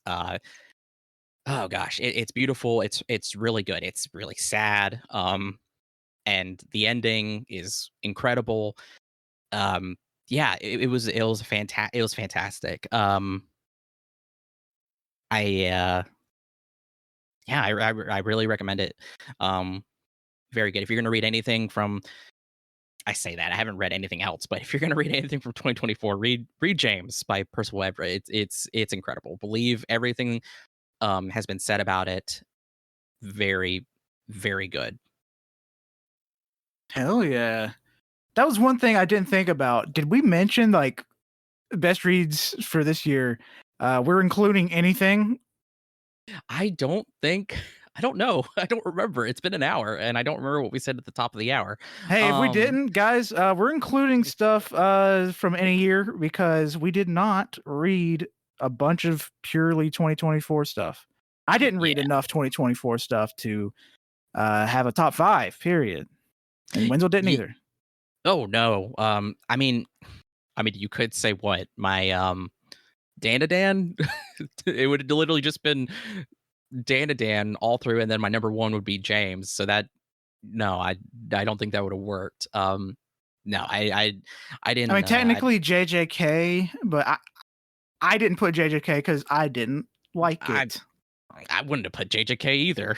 Speaker 1: oh gosh, it's beautiful. It's really good. It's really sad. And the ending is incredible. Um, yeah, it was fantastic. I yeah, I really recommend it. Um, very good. If you're gonna read anything from I say that I haven't read anything else, but if you're going to read anything from 2024, read James by Percival Everett. It's incredible. Believe everything has been said about it. Very very good.
Speaker 2: Hell yeah. That was one thing I didn't think about. Did we mention like best reads for this year? We're including anything.
Speaker 1: I don't know. I don't remember. It's been an hour, and I don't remember what we said at the top of the hour.
Speaker 2: Hey, if we
Speaker 1: Um,
Speaker 2: didn't, guys, we're including stuff from any year because we did not read a bunch of purely 2024 stuff. I didn't read
Speaker 1: yeah.
Speaker 2: enough 2024 stuff to have a top 5, period. And Wenzel didn't
Speaker 1: Ye-
Speaker 2: either.
Speaker 1: oh no. I mean, you could say what my Dan. It would have literally just been Dan all through, and then my number one would be James. So that no, I don't think that would have worked. No, I
Speaker 2: I
Speaker 1: didn't.
Speaker 2: mean, technically JJK, but I didn't put JJK because I didn't like
Speaker 1: I
Speaker 2: it.
Speaker 1: I wouldn't have put JJK either.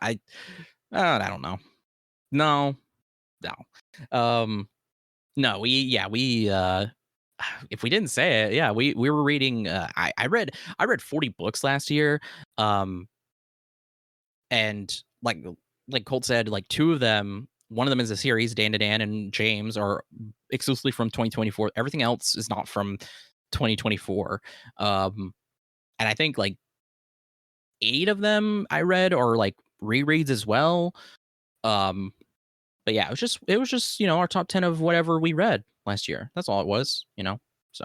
Speaker 1: I I don't know. No, no. No, we if we didn't say it, yeah, we were reading. I read 40 books last year. Um, and like Colt said, like two of them, one of them is a series. Dan and James are exclusively from 2024. Everything else is not from 2024. Um, and I think like 8 of them I read are like rereads as well. Um, but yeah, it was just our top 10 of whatever we read last year. That's all it was. So,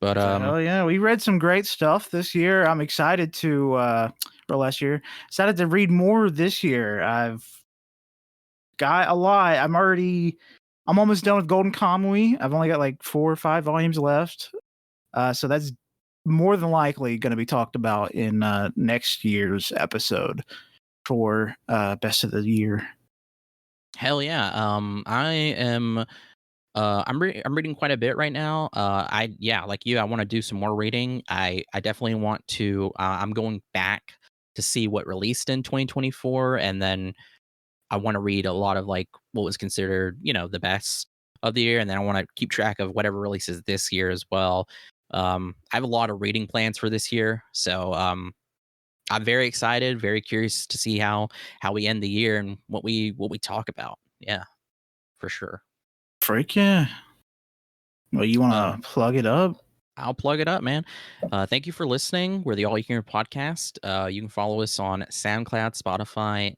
Speaker 1: but
Speaker 2: So hell yeah, we read some great stuff this year. I'm excited to or last year. Excited to read more this year. I've got a lot. I'm almost done with Golden Kamuy. I've only got like 4 or 5 volumes left. So that's more than likely going to be talked about in next year's episode for best of the year.
Speaker 1: hell yeah. I am I'm reading quite a bit right now. I yeah, like you, I want to do some more reading. I definitely want to. I'm going back to see what released in 2024, and then I want to read a lot of like what was considered, the best of the year, and then I want to keep track of whatever releases this year as well. I have a lot of reading plans for this year, so I'm very excited, very curious to see how we end the year and what we talk about. Yeah, for sure.
Speaker 2: Freak yeah. Well, you
Speaker 1: Um,
Speaker 2: want to plug it up?
Speaker 1: I'll plug it up, man. Thank you for listening. We're the All You Can Hear podcast. You can follow us on SoundCloud, Spotify,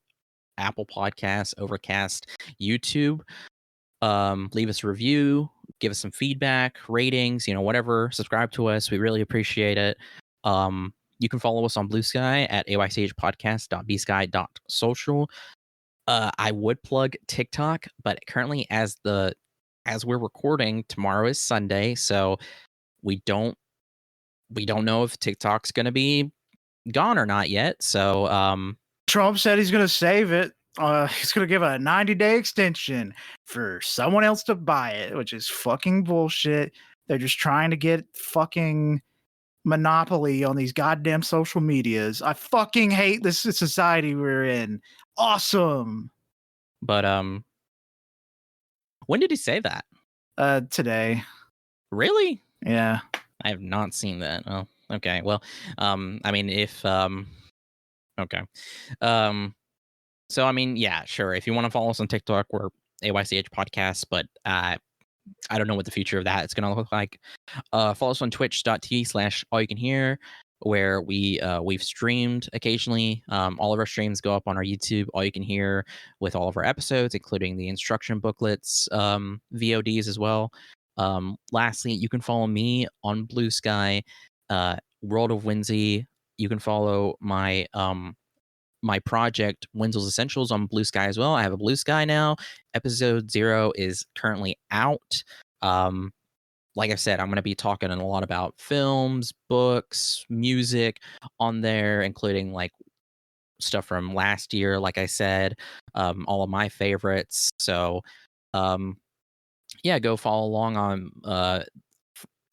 Speaker 1: Apple Podcasts, Overcast, YouTube. Leave us a review, give us some feedback, ratings, whatever. Subscribe to us. We really appreciate it. You can follow us on Blue Sky at aychpodcast.bsky.social. I would plug TikTok, but currently as the as we're recording, tomorrow is Sunday, so we don't know if TikTok's going to be gone or not yet. So
Speaker 2: Trump said he's going to save it. He's going to give a 90-day extension for someone else to buy it, which is fucking bullshit. They're just trying to get fucking monopoly on these goddamn social medias. I fucking hate this society we're in. Awesome.
Speaker 1: but when did he say that?
Speaker 2: Today.
Speaker 1: Really?
Speaker 2: Yeah.
Speaker 1: I have not seen that. Oh, okay. Well, I mean, if okay. So I mean, yeah, sure. If you want to follow us on TikTok, we're AYCH podcast, but I don't know what the future of that is going to look like. Follow us on twitch.tv/allyoucanhear, where we've streamed occasionally. All of our streams go up on our YouTube, All You Can Hear, with all of our episodes, including the instruction booklets, VODs as well. Lastly, you can follow me on Blue Sky, World of Wenzel. You can follow my my project Wenzel's Essentials on Blue Sky as well. I have a Blue Sky now. Episode 0 is currently out. Like I said, I'm going to be talking a lot about films, books, music on there, including like stuff from last year, like I said, all of my favorites. So yeah, go follow along on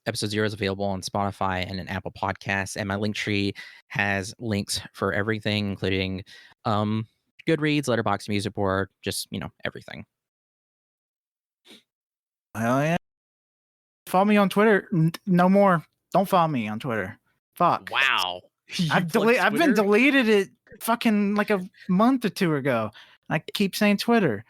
Speaker 1: episode 0 is available on Spotify and an Apple Podcasts, and my link tree has links for everything, including Goodreads, Letterboxd, Music Board, just everything.
Speaker 2: Hell yeah. Follow me on Twitter. No more. Don't follow me on Twitter. Fuck.
Speaker 1: Wow.
Speaker 2: I've been deleted it fucking like a month or two ago. I keep saying Twitter.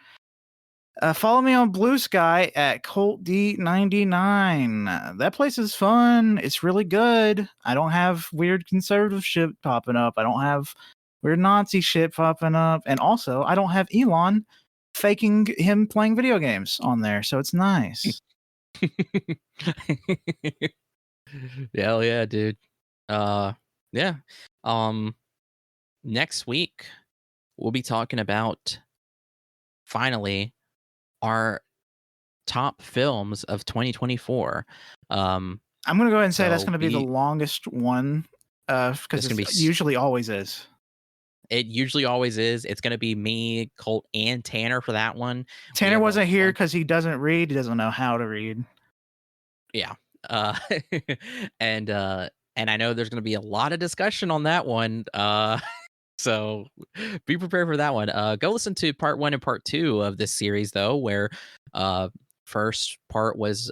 Speaker 2: Follow me on Blue Sky at Colt D99. That place is fun. It's really good. I don't have weird conservative shit popping up. I don't have weird Nazi shit popping up. And also, I don't have Elon faking him playing video games on there. So it's nice.
Speaker 1: Hell yeah, dude. Yeah. Next week we'll be talking about finally our top films of 2024.
Speaker 2: I'm gonna go ahead and say that's gonna be the longest one, because it usually always is.
Speaker 1: It usually always is. It's gonna be me, Colt, and Tanner for that one.
Speaker 2: Tanner wasn't here because he doesn't read. He doesn't know how to read.
Speaker 1: Yeah. And I know there's gonna be a lot of discussion on that one. So be prepared for that one. Go listen to part 1 and part 2 of this series, though, where first part was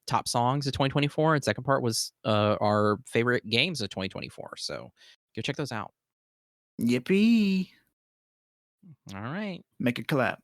Speaker 1: top songs of 2024, and second part was our favorite games of 2024. So go check those out.
Speaker 2: Yippee.
Speaker 1: All right.
Speaker 2: Make it clap.